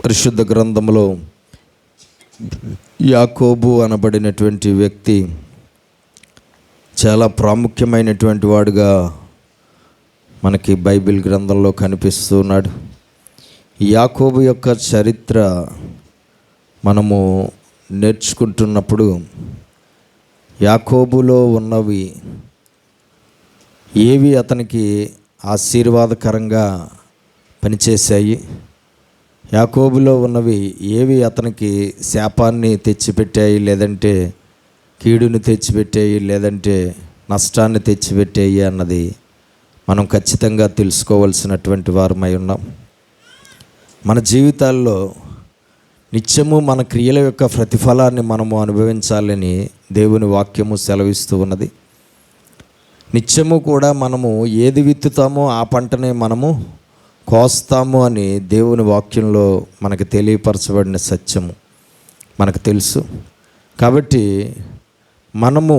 పరిశుద్ధ గ్రంథంలో యాకోబు అనబడినటువంటి వ్యక్తి చాలా ప్రాముఖ్యమైనటువంటి వాడుగా మనకి బైబిల్ గ్రంథంలో కనిపిస్తున్నాడు. యాకోబు యొక్క చరిత్ర మనము నేర్చుకుంటున్నప్పుడు యాకోబులో ఉన్నవి ఏవి అతనికి ఆశీర్వాదకరంగా పనిచేశాయి, యాకోబులో ఉన్నవి ఏవి అతనికి శాపాన్ని తెచ్చిపెట్టాయి, లేదంటే కీడుని తెచ్చిపెట్టాయి, లేదంటే నష్టాన్ని తెచ్చిపెట్టాయి అన్నది మనం ఖచ్చితంగా తెలుసుకోవాల్సినటువంటి వారమై ఉన్నాం. మన జీవితాల్లో నిత్యము మన క్రియల యొక్క ప్రతిఫలాన్ని మనము అనుభవించాలని దేవుని వాక్యము సెలవిస్తూ ఉన్నది. నిత్యము కూడా మనము ఏది విత్తుతామో ఆ పంటనే మనము కోస్తాము అని దేవుని వాక్యంలో మనకు తెలియపరచబడిన సత్యము మనకు తెలుసు. కాబట్టి మనము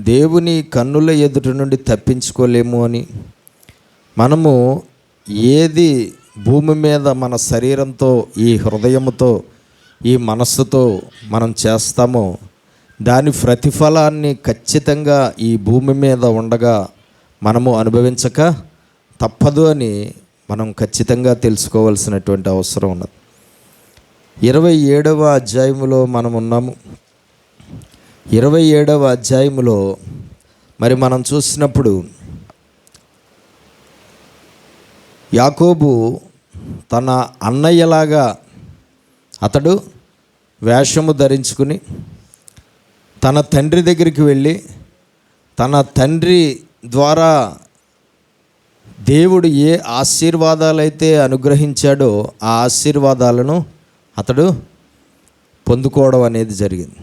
దేవుని కన్నుల ఎదుట నుండి తప్పించుకోలేము అని, మనము ఏది భూమి మీద మన శరీరంతో, ఈ హృదయముతో, ఈ మనస్సుతో మనం చేస్తామో దాని ప్రతిఫలాన్ని ఖచ్చితంగా ఈ భూమి మీద ఉండగా మనము అనుభవించక తప్పదు అని మనం ఖచ్చితంగా తెలుసుకోవాల్సినటువంటి అవసరం ఉన్నది. 27వ అధ్యాయములో మనం ఉన్నాము. 27వ అధ్యాయములో మరి మనం చూసినప్పుడు యాకోబు తన అన్నయ్యలాగా అతడు వేషము ధరించుకుని తన తండ్రి దగ్గరికి వెళ్ళి తన తండ్రి ద్వారా దేవుడు ఏ ఆశీర్వాదాలైతే అనుగ్రహించాడో ఆ ఆశీర్వాదాలను అతడు పొందుకోవడం అనేది జరిగింది.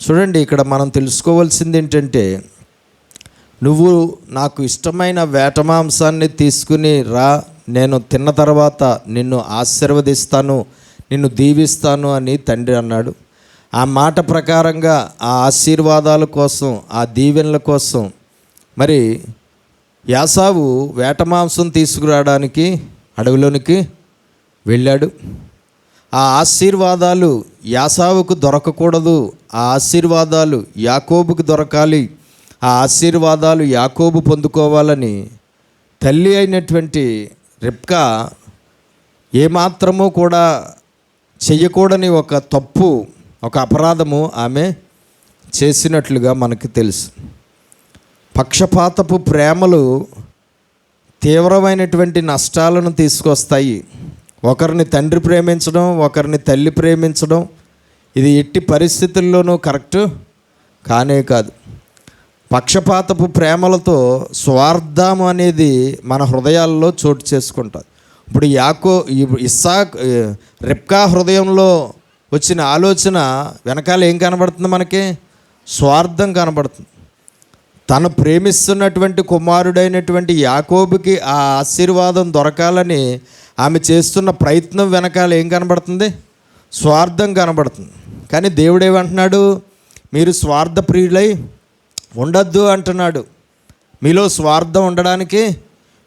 చూడండి, ఇక్కడ మనం తెలుసుకోవాల్సింది ఏంటంటే, నువ్వు నాకు ఇష్టమైన వేట మాంసాన్ని తీసుకుని రా, నేను తిన్న తర్వాత నిన్ను ఆశీర్వదిస్తాను, నిన్ను దీవిస్తాను అని తండ్రి అన్నాడు. ఆ మాట ప్రకారంగా ఆ ఆశీర్వాదాల కోసం, ఆ దీవెనల కోసం మరి యాసావు వేట మాంసం తీసుకురావడానికి అడవిలోనికి వెళ్ళాడు. ఆ ఆశీర్వాదాలు యాసావుకు దొరకకూడదు, ఆ ఆశీర్వాదాలు యాకోబుకు దొరకాలి, ఆ ఆశీర్వాదాలు యాకోబు పొందుకోవాలని తల్లి అయినటువంటి రిబ్కా ఏమాత్రమూ కూడా చెయ్యకూడని ఒక తప్పు, ఒక అపరాధము ఆమె చేసినట్లుగా మనకు తెలుసు. పక్షపాతపు ప్రేమలు తీవ్రమైనటువంటి నష్టాలను తీసుకొస్తాయి. ఒకరిని తండ్రి ప్రేమించడం, ఒకరిని తల్లి ప్రేమించడం ఇది ఎట్టి పరిస్థితుల్లోనూ కరెక్ట్ కానే కాదు. పక్షపాతపు ప్రేమలతో స్వార్థం అనేది మన హృదయాల్లో చోటు చేసుకుంటుంది. ఇప్పుడు ఇస్సాక్ రిబ్కా హృదయంలో వచ్చిన ఆలోచన వెనకాల ఏం కనబడుతుంది? మనకి స్వార్థం కనబడుతుంది. తను ప్రేమిస్తున్నటువంటి కుమారుడైనటువంటి యాకోబుకి ఆ ఆశీర్వాదం దొరకాలని ఆమె చేస్తున్న ప్రయత్నం వెనకాల ఏం కనబడుతుంది? స్వార్థం కనబడుతుంది. కానీ దేవుడు ఏమంటున్నాడు? మీరు స్వార్థ ప్రియులై ఉండద్దు అంటున్నాడు. మీలో స్వార్థం ఉండడానికి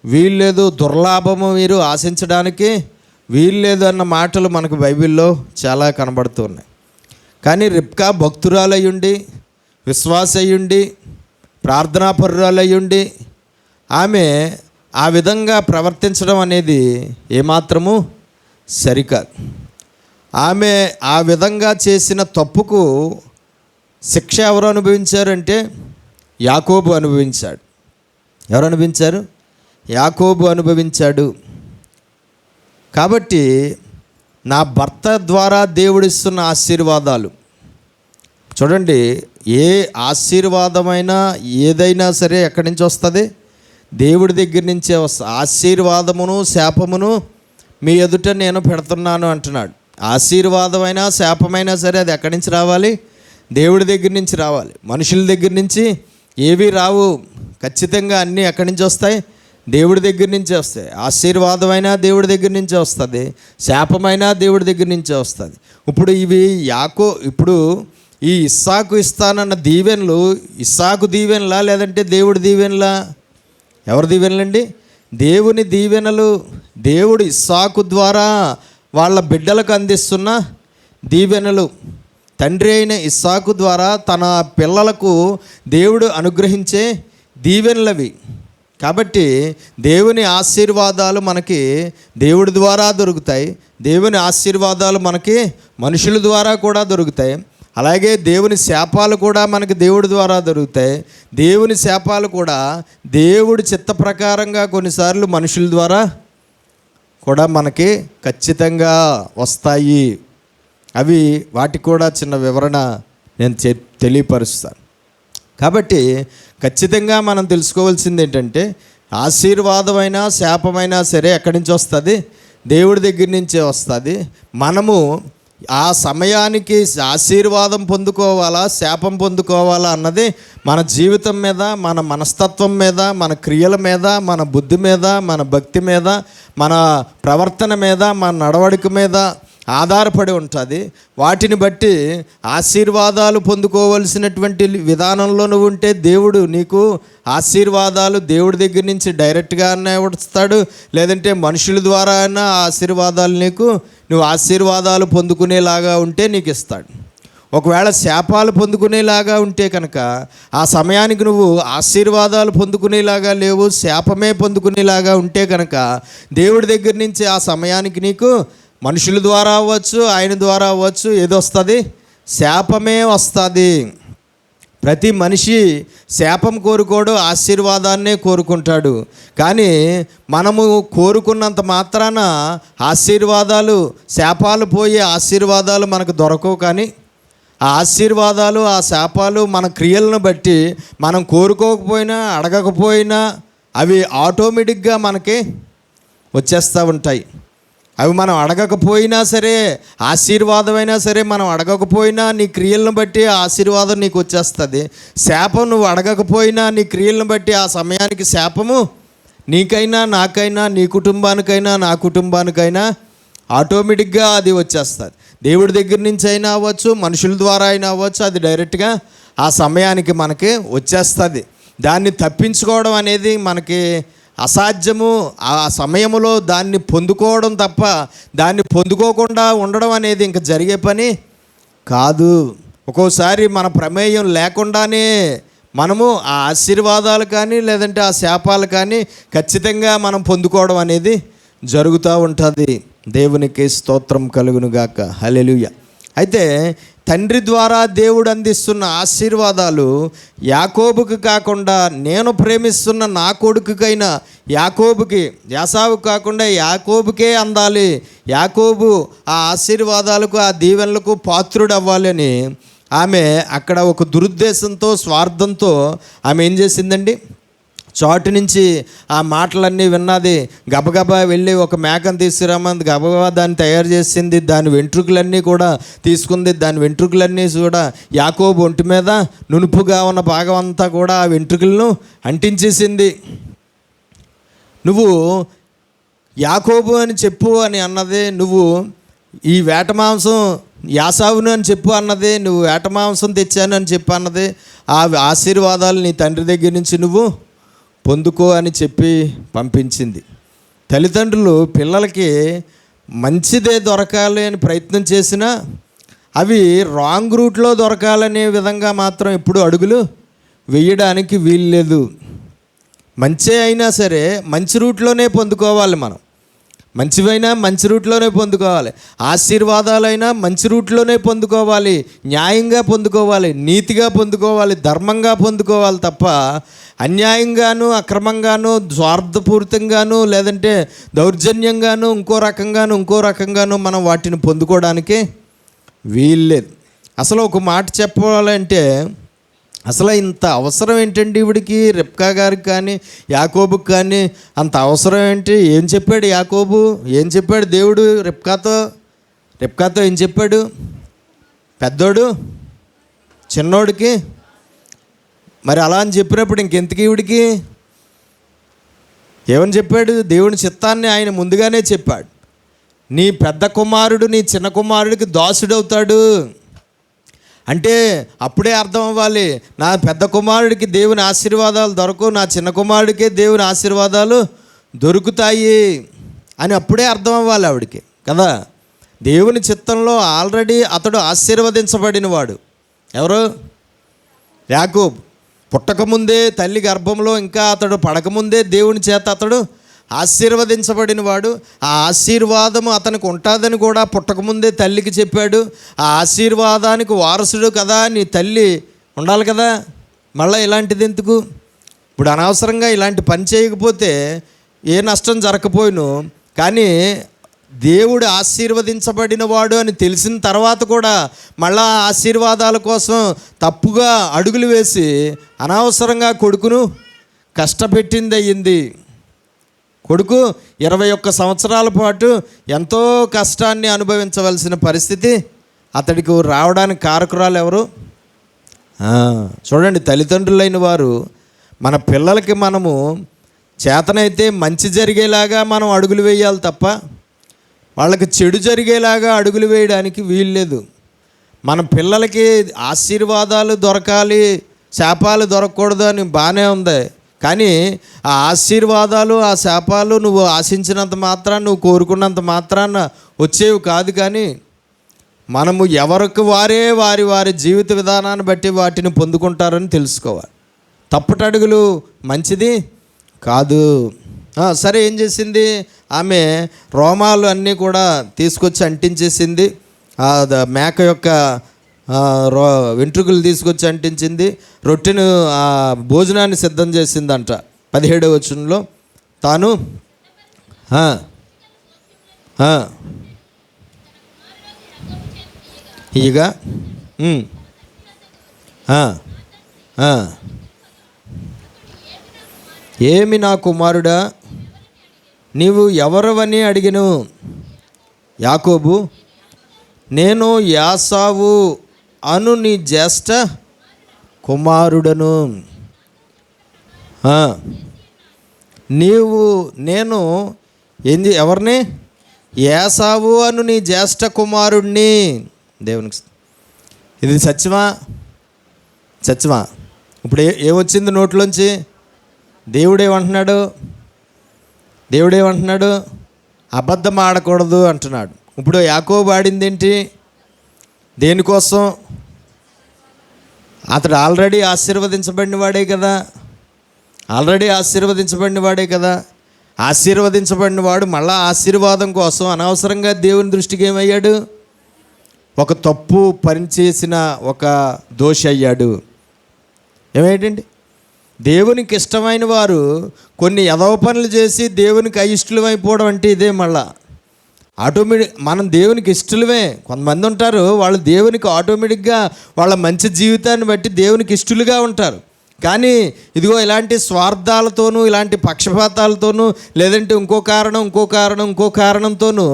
వీల్లేదు, దుర్లాభము మీరు ఆశించడానికి వీల్లేదు అన్న మాటలు మనకు బైబిల్లో చాలా కనబడుతూ ఉన్నాయి. కానీ రిబ్కా భక్తురాలయ్యుండి, విశ్వాసయ్యుండి, ప్రార్థనాపరురాలయ్యుండి ఆమె ఆ విధంగా ప్రవర్తించడం అనేది ఏమాత్రము సరికాదు. ఆమె ఆ విధంగా చేసిన తప్పుకు శిక్ష ఎవరు అనుభవించారంటే యాకోబు అనుభవించాడు. ఎవరు అనుభవించారు? యాకోబు అనుభవించాడు. కాబట్టి నా భర్త ద్వారా దేవుడిస్తున్న ఆశీర్వాదాలు చూడండి, ఏ ఆశీర్వాదమైనా ఏదైనా సరే ఎక్కడి నుంచి వస్తుంది? దేవుడి దగ్గర నుంచే వస్తుంది. ఆశీర్వాదమును శాపమును మీ ఎదుట నేను పెడుతున్నాను అంటున్నాడు. ఆశీర్వాదమైనా శాపమైనా సరే అది ఎక్కడి నుంచి రావాలి? దేవుడి దగ్గర నుంచి రావాలి. మనుషుల దగ్గర నుంచి ఏవి రావు. ఖచ్చితంగా అన్నీ ఎక్కడి నుంచి వస్తాయి? దేవుడి దగ్గర నుంచే వస్తాయి. ఆశీర్వాదమైనా దేవుడి దగ్గర నుంచే వస్తుంది, శాపమైనా దేవుడి దగ్గర నుంచే వస్తుంది. ఇప్పుడు ఈ ఇస్సాకు ఇస్తానన్న దీవెనలు ఇస్సాకు దీవెనలా లేదంటే దేవుడి దీవెనలా? ఎవరి దీవెనలండి? దేవుని దీవెనలు. దేవుడు ఇస్సాకు ద్వారా వాళ్ళ బిడ్డలకు అందిస్తున్న దీవెనలు. తండ్రి అయిన ఇస్సాకు ద్వారా తన పిల్లలకు దేవుడు అనుగ్రహించే దీవెనలవి. కాబట్టి దేవుని ఆశీర్వాదాలు మనకి దేవుడి ద్వారా దొరుకుతాయి. దేవుని ఆశీర్వాదాలు మనకి మనుషుల ద్వారా కూడా దొరుకుతాయి. అలాగే దేవుని శాపాలు కూడా మనకి దేవుడి ద్వారా దొరుకుతాయి. దేవుని శాపాలు కూడా దేవుడి చిత్త ప్రకారంగా కొన్నిసార్లు మనుషుల ద్వారా కూడా మనకి ఖచ్చితంగా వస్తాయి. అవి వాటికి కూడా చిన్న వివరణ నేను తెలియపరుస్తాను. కాబట్టి ఖచ్చితంగా మనం తెలుసుకోవాల్సింది ఏంటంటే, ఆశీర్వాదమైనా శాపమైనా సరే ఎక్కడి నుంచి వస్తుంది? దేవుడి దగ్గర నుంచే వస్తుంది. మనము ఆ సమయానికి ఆశీర్వాదం పొందుకోవాలా, శాపం పొందుకోవాలా అన్నది మన జీవితం మీద, మన మనస్తత్వం మీద, మన క్రియల మీద, మన బుద్ధి మీద, మన భక్తి మీద, మన ప్రవర్తన మీద, మన నడవడిక మీద ఆధారపడి ఉంటుంది. వాటిని బట్టి ఆశీర్వాదాలు పొందుకోవలసినటువంటి విధానంలో నువ్వు ఉంటే దేవుడు నీకు ఆశీర్వాదాలు దేవుడి దగ్గర నుంచి డైరెక్ట్గానే వస్తాడు. లేదంటే మనుషుల ద్వారా అయినా ఆశీర్వాదాలు నువ్వు ఆశీర్వాదాలు పొందుకునేలాగా ఉంటే నీకు ఇస్తాడు. ఒకవేళ శాపాలు పొందుకునేలాగా ఉంటే కనుక ఆ సమయానికి నువ్వు ఆశీర్వాదాలు పొందుకునేలాగా లేవు, శాపమే పొందుకునేలాగా ఉంటే కనుక దేవుడి దగ్గర నుంచి ఆ సమయానికి నీకు మనుషుల ద్వారా అవ్వచ్చు, ఆయన ద్వారా అవ్వచ్చు, ఏదొస్తుంది? శాపమే వస్తుంది. ప్రతి మనిషి శాపం కోరుకోడు, ఆశీర్వాదాన్నే కోరుకుంటాడు. కానీ మనము కోరుకున్నంత మాత్రాన ఆశీర్వాదాలు, శాపాలు పోయి ఆశీర్వాదాలు మనకు దొరకవు. కానీ ఆ ఆశీర్వాదాలు, ఆ శాపాలు మన క్రియలను బట్టి మనం కోరుకోకపోయినా అడగకపోయినా అవి ఆటోమేటిక్గా మనకి వచ్చేస్తూ ఉంటాయి. అవి మనం అడగకపోయినా సరే, ఆశీర్వాదమైనా సరే మనం అడగకపోయినా నీ క్రియలను బట్టి ఆశీర్వాదం నీకు వచ్చేస్తుంది. శాపం నువ్వు అడగకపోయినా నీ క్రియలను బట్టి ఆ సమయానికి శాపము నీకైనా, నాకైనా, నీ కుటుంబానికైనా, నా కుటుంబానికైనా ఆటోమేటిక్గా అది వచ్చేస్తుంది. దేవుడి దగ్గర నుంచి అయినా అవ్వచ్చు, మనుషుల ద్వారా అయినా అవ్వచ్చు, అది డైరెక్ట్గా ఆ సమయానికి మనకి వచ్చేస్తుంది. దాన్ని తప్పించుకోవడం అనేది మనకి అసాధ్యము. ఆ సమయంలో దాన్ని పొందుకోవడం తప్ప దాన్ని పొందుకోకుండా ఉండడం అనేది ఇంకా జరిగే పని కాదు. ఒక్కోసారి మన ప్రమేయం లేకుండానే మనము ఆ ఆశీర్వాదాలు కానీ లేదంటే ఆ శాపాలు కానీ ఖచ్చితంగా మనం పొందుకోవడం అనేది జరుగుతూ ఉంటుంది. దేవునికి స్తోత్రం కలుగునుగాక. హల్లెలూయా. అయితే తండ్రి ద్వారా దేవుడు అందిస్తున్న ఆశీర్వాదాలు యాకోబుకి కాకుండా, నేను ప్రేమిస్తున్న నా కొడుకుకైనా యాకోబుకి, యాసావు కాకుండా యాకోబుకే అందాలి. యాకోబు ఆ ఆశీర్వాదాలకు, ఆ దీవెనలకు పాత్రుడు అవ్వాలని ఆమె అక్కడ ఒక దురుద్దేశంతో, స్వార్థంతో ఆమె ఏం చేసిందండి? చాటు నుంచి ఆ మాటలన్నీ విన్నది. గబగబా వెళ్ళి ఒక మేకను తీసుకురామంది. గబగబా దాన్ని తయారు చేసింది. దాని వెంట్రుకలన్నీ కూడా తీసుకుంది. దాని వెంట్రుకలన్నీ కూడా యాకోబు ఒంటి మీద నునుపుగా ఉన్న భాగం అంతా కూడా ఆ వెంట్రుకలను అంటించేసింది. నువ్వు యాకోబు అని చెప్పు అని అన్నది, నువ్వు ఈ వేట మాంసం యాసావును అని చెప్పు అన్నది, నువ్వు వేట మాంసం తెచ్చాను అని చెప్పు అన్నది. ఆ ఆశీర్వాదాలు నీ తండ్రి దగ్గర నుంచి నువ్వు పొందుకో అని చెప్పి పంపించింది. తల్లిదండ్రులు పిల్లలకి మంచిదే దొరకాలి అని ప్రయత్నం చేసినా అవి రాంగ్ రూట్లో దొరకాలనే విధంగా మాత్రం ఎప్పుడు అడుగులు వేయడానికి వీల్లేదు. మంచి అయినా సరే మంచి రూట్లోనే పొందుకోవాలి. మనం మంచివైనా మంచి రూట్లోనే పొందుకోవాలి. ఆశీర్వాదాలైనా మంచి రూట్లోనే పొందుకోవాలి. న్యాయంగా పొందుకోవాలి, నీతిగా పొందుకోవాలి, ధర్మంగా పొందుకోవాలి తప్ప అన్యాయంగాను, అక్రమంగాను, స్వార్థపూరితంగాను, లేదంటే దౌర్జన్యంగాను, ఇంకో రకంగాను మనం వాటిని పొందుకోవడానికి వీల్లేదు. అసలు ఒక మాట చెప్పాలంటే, అసలు ఇంత అవసరం ఏంటండి ఈవిడికి, రిబ్కా గారికి కానీ యాకోబుకి కానీ అంత అవసరం ఏంటి? ఏం చెప్పాడు యాకోబు? ఏం చెప్పాడు దేవుడు రిబ్కాతో ఏం చెప్పాడు? పెద్దోడు చిన్నోడికి మరి అలా అని చెప్పినప్పుడు ఇంకెంతకి ఈవిడికి ఏమని చెప్పాడు? దేవుని చిత్తాన్ని ఆయన ముందుగానే చెప్పాడు. నీ పెద్ద కుమారుడు నీ చిన్న కుమారుడికి దాసుడవుతాడు అంటే అప్పుడే అర్థం అవ్వాలి, నా పెద్ద కుమారుడికి దేవుని ఆశీర్వాదాలు దొరకవు, నా చిన్న కుమారుడికే దేవుని ఆశీర్వాదాలు దొరుకుతాయి అని అప్పుడే అర్థం అవ్వాలి ఆవిడికి కదా. దేవుని చిత్తంలో ఆల్రెడీ అతడు ఆశీర్వదించబడినవాడు. ఎవరు? యాకోబు. పుట్టకముందే తల్లి గర్భంలో ఇంకా అతడు పడకముందే దేవుని చేత అతడు ఆశీర్వదించబడినవాడు. ఆ ఆశీర్వాదము అతనికి ఉంటుందని కూడా పుట్టకముందే తల్లికి చెప్పాడు. ఆ ఆశీర్వాదానికి వారసుడు కదా నీ తల్లి ఉండాలి కదా. మళ్ళీ ఇలాంటిది ఎందుకు? ఇప్పుడు అనవసరంగా ఇలాంటి పని చేయకపోతే ఏ నష్టం జరగకపోయిను. కానీ దేవుడు ఆశీర్వదించబడినవాడు అని తెలిసిన తర్వాత కూడా మళ్ళా ఆశీర్వాదాల కోసం తప్పుగా అడుగులు వేసి అనవసరంగా కొడుకును కష్టపెట్టింది అయ్యింది. కొడుకు 21 సంవత్సరాల పాటు ఎంతో కష్టాన్ని అనుభవించవలసిన పరిస్థితి అతడికి రావడానికి కారకురాలు ఎవరు? చూడండి, తల్లిదండ్రులైన వారు మన పిల్లలకి మనము చేతనైతే మంచి జరిగేలాగా మనం అడుగులు వేయాలి తప్ప వాళ్ళకి చెడు జరిగేలాగా అడుగులు వేయడానికి వీల్లేదు. మన పిల్లలకి ఆశీర్వాదాలు దొరకాలి, శాపాలు దొరకకూడదు అని బాగానే ఉంది. కానీ ఆ ఆశీర్వాదాలు ఆ శాపాలు నువ్వు ఆశించినంత మాత్రాన, నువ్వు కోరుకున్నంత మాత్రాన వచ్చేవి కాదు. కానీ మనము ఎవరికి వారే వారి వారి జీవిత విధానాన్ని బట్టి వాటిని పొందుకుంటారని తెలుసుకోవాలి. తప్పుటడుగులు మంచిది కాదు. సరే, ఏం చేసింది ఆమె? రోమాలు అన్నీ కూడా తీసుకొచ్చి అంటించేసింది. మేక యొక్క వెంట్రుకలు తీసుకొచ్చి అంటించింది. రొట్టెను భోజనాన్ని సిద్ధం చేసిందంట. 17వ వచనంలో తాను ఇక ఏమి నా కుమారుడా నీవు ఎవరవని అడిగెను. యాకోబు, నేను యాసావు అను నీ జ్యేష్ఠ కుమారుడను. నేను ఎవరిని? యాసావు అను నీ జ్యేష్ఠ కుమారుడిని. దేవునికి ఇది సత్యమా? ఇప్పుడు ఏమొచ్చింది నోట్లోంచి? దేవుడేమంటున్నాడు? అబద్ధం ఆడకూడదు అంటున్నాడు. ఇప్పుడు యాకోబు ఆడింది ఏంటి? దేనికోసం? అతడు ఆల్రెడీ ఆశీర్వదించబడిన వాడే కదా. ఆశీర్వదించబడిన వాడు మళ్ళా ఆశీర్వాదం కోసం అనవసరంగా దేవుని దృష్టికి ఏమయ్యాడు? ఒక తప్పు పని చేసిన ఒక దోషి అయ్యాడు. ఏమేంటండి? దేవునికి ఇష్టమైన వారు కొన్ని ఎదవ పనులు చేసి దేవునికి అయిష్టం అయిపోవడం అంటే ఇదే. మళ్ళా మనం దేవునికి ఇష్టలమే. కొంతమంది ఉంటారు, వాళ్ళు దేవునికి ఆటోమేటిక్గా వాళ్ళ మంచి జీవితాన్ని బట్టి దేవునికి ఇష్టలుగా ఉంటారు. కానీ ఇదిగో ఇలాంటి స్వార్థాలతోనూ, ఇలాంటి పక్షపాతాలతోనూ, లేదంటే ఇంకో కారణంతోనూ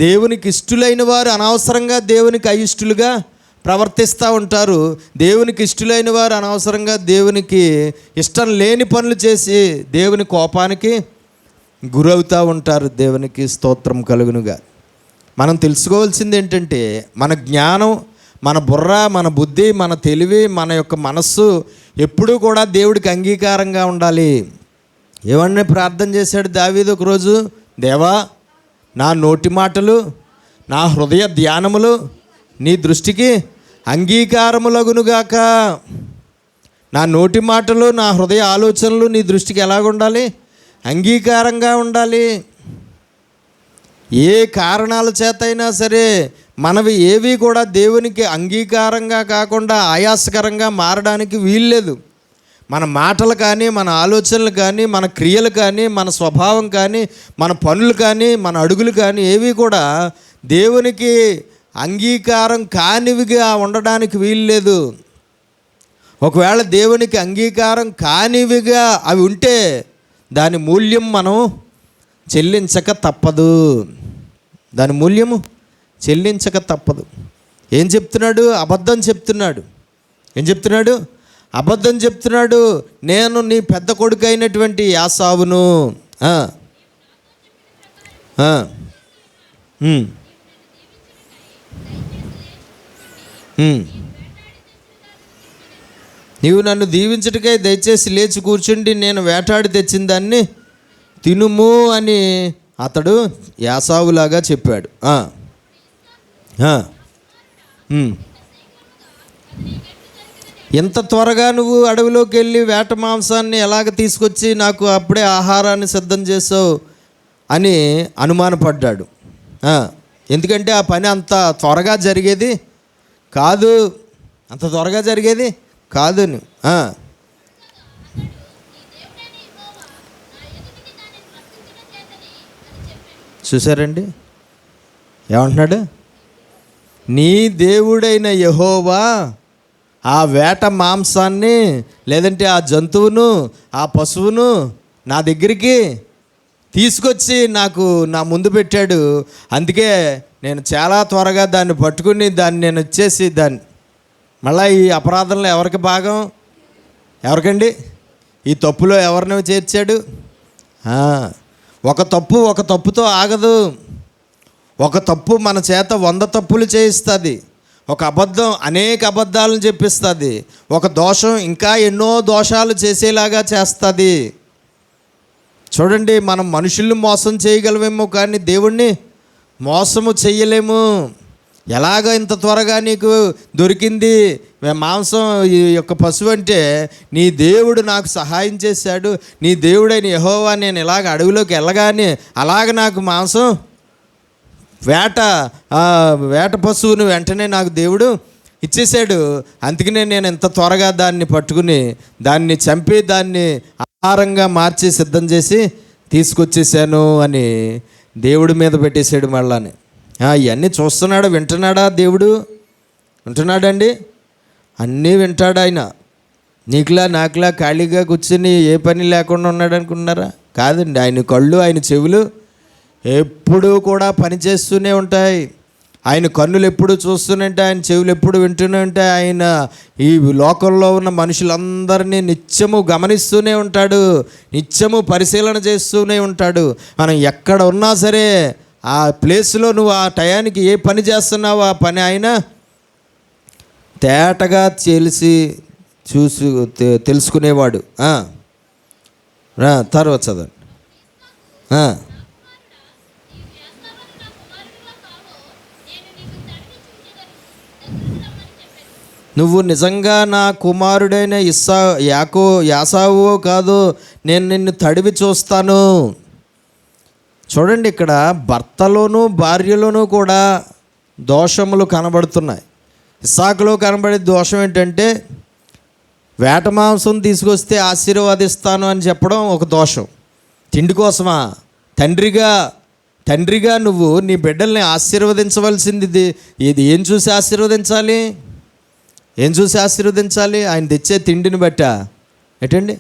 దేవునికి ఇష్టలైన వారు అనవసరంగా దేవునికి అయిష్టలుగా ప్రవర్తిస్తూ ఉంటారు. దేవునికి ఇష్టలైన వారు అనవసరంగా దేవునికి ఇష్టం లేని పనులు చేసి దేవుని కోపానికి గురవుతూ ఉంటారు. దేవునికి స్తోత్రం కలుగునుగా. మనం తెలుసుకోవాల్సింది ఏంటంటే, మన జ్ఞానం, మన బుర్ర, మన బుద్ధి, మన తెలివి, మన యొక్క మనస్సు ఎప్పుడూ కూడా దేవుడికి అంగీకారంగా ఉండాలి. ఏమన్నా ప్రార్థన చేశాడు దావీదు ఒకరోజు? దేవా, నా నోటి మాటలు, నా హృదయ ధ్యానములు నీ దృష్టికి అంగీకారములగునుగాక. నా నోటి మాటలు, నా హృదయ ఆలోచనలు నీ దృష్టికి ఎలాగుండాలి? అంగీకారంగా ఉండాలి. ఏ కారణాల చేత అయినా సరే మనవి ఏవి కూడా దేవునికి అంగీకారంగా కాకుండా ఆయాసకరంగా మారడానికి వీల్లేదు. మన మాటలు కానీ, మన ఆలోచనలు కానీ, మన క్రియలు కానీ, మన స్వభావం కానీ, మన పనులు కానీ, మన అడుగులు కానీ ఏవి కూడా దేవునికి అంగీకారం కానివిగా ఉండడానికి వీల్లేదు. ఒకవేళ దేవునికి అంగీకారం కానివిగా అవి ఉంటే దాని మూల్యం మనం చెల్లించక తప్పదు. దాని మూల్యము చెల్లించక తప్పదు. ఏం చెప్తున్నాడు? అబద్ధం చెప్తున్నాడు. అబద్ధం చెప్తున్నాడు. నేను నీ పెద్ద కొడుకు అయినటువంటి యాసావును. నీవు నన్ను దీవించుటకై దయచేసి లేచి కూర్చుండి నేను వేటాడి తెచ్చిన దాన్ని తినుము అని అతడు యాసావులాగా చెప్పాడు. ఎంత త్వరగా నువ్వు అడవిలోకి వెళ్ళి వేట మాంసాన్ని ఎలాగ తీసుకొచ్చి నాకు అప్పుడే ఆహారాన్ని సిద్ధం చేసావు అని అనుమానపడ్డాడు. ఎందుకంటే ఆ పని అంత త్వరగా జరిగేది కాదు, అంత త్వరగా జరిగేది కాదు. చూసారండి ఏమంటున్నాడు? నీ దేవుడైన యెహోవా ఆ వేట మాంసాన్ని లేదంటే ఆ జంతువును ఆ పశువును నా దగ్గరికి తీసుకొచ్చి నాకు నా ముందు పెట్టాడు. అందుకే నేను చాలా త్వరగా దాన్ని పట్టుకుని దాన్ని నేను ఇచ్చేసి దాన్ని మళ్ళీ ఈ అపరాధంలో ఎవరికి భాగం? ఎవరికండి? ఈ తప్పులో ఎవరిని చేర్చాడు? ఒక తప్పుతో ఆగదు. ఒక తప్పు మన చేత 100 తప్పులు చేయిస్తుంది. ఒక అబద్ధం అనేక అబద్ధాలను చెప్పిస్తుంది. ఒక దోషం ఇంకా ఎన్నో దోషాలు చేసేలాగా చేస్తుంది. చూడండి, మనం మనుషుల్ని మోసం చేయగలమేమో కానీ దేవుణ్ణి మోసము చెయ్యలేము. ఎలాగ ఇంత త్వరగా నీకు దొరికింది మాంసం ఈ యొక్క పశువు అంటే నీ దేవుడు నాకు సహాయం చేశాడు. నీ దేవుడైన యెహోవా నేను ఇలాగ అడవిలోకి వెళ్ళగానే అలాగ నాకు మాంసం వేట పశువును వెంటనే నాకు దేవుడు ఇచ్చేసాడు. అందుకనే నేను ఎంత త్వరగా దాన్ని పట్టుకుని దాన్ని చంపి దాన్ని ఆహారంగా మార్చి సిద్ధం చేసి తీసుకొచ్చేసాను అని దేవుడి మీద పెట్టేశాడు. మళ్ళాని ఇవన్నీ చూస్తున్నాడా, వింటున్నాడా? దేవుడు వింటున్నాడండి, అన్నీ వింటాడు ఆయన. నీకులా నాకులా ఖాళీగా కూర్చుని ఏ పని లేకుండా ఉన్నాడు అనుకున్నారా? కాదండి, ఆయన కళ్ళు ఆయన చెవులు ఎప్పుడూ కూడా పనిచేస్తూనే ఉంటాయి. ఆయన కన్నులు ఎప్పుడు చూస్తూనే ఉంటాయి, ఆయన చెవులు ఎప్పుడు వింటూనే ఉంటాయి. ఆయన ఈ లోకంలో ఉన్న మనుషులందరినీ నిత్యము గమనిస్తూనే ఉంటాడు, నిత్యము పరిశీలన చేస్తూనే ఉంటాడు. మనం ఎక్కడ ఉన్నా సరే ఆ ప్లేస్లో నువ్వు ఆ టయానికి ఏ పని చేస్తున్నావు ఆ పని ఆయన తేటగా తెలుసుకునేవాడు. తర్వాత చదవండి. నువ్వు నిజంగా నా కుమారుడైన యాసావు కాదు, నేను నిన్ను తడివి చూస్తాను. చూడండి, ఇక్కడ భర్తలోనూ భార్యలోనూ కూడా దోషములు కనబడుతున్నాయి. ఇస్సాకులో కనబడే దోషం ఏంటంటే వేట మాంసం తీసుకొస్తే ఆశీర్వాదిస్తాను అని చెప్పడం ఒక దోషం. తిండి కోసమా? తండ్రిగా నువ్వు నీ బిడ్డల్ని ఆశీర్వదించవలసింది ఇది ఏం చూసి ఆశీర్వదించాలి? ఏం చూసి ఆశీర్వదించాలి? ఆయన తెచ్చే తిండిని బట్టా ఏంటండి?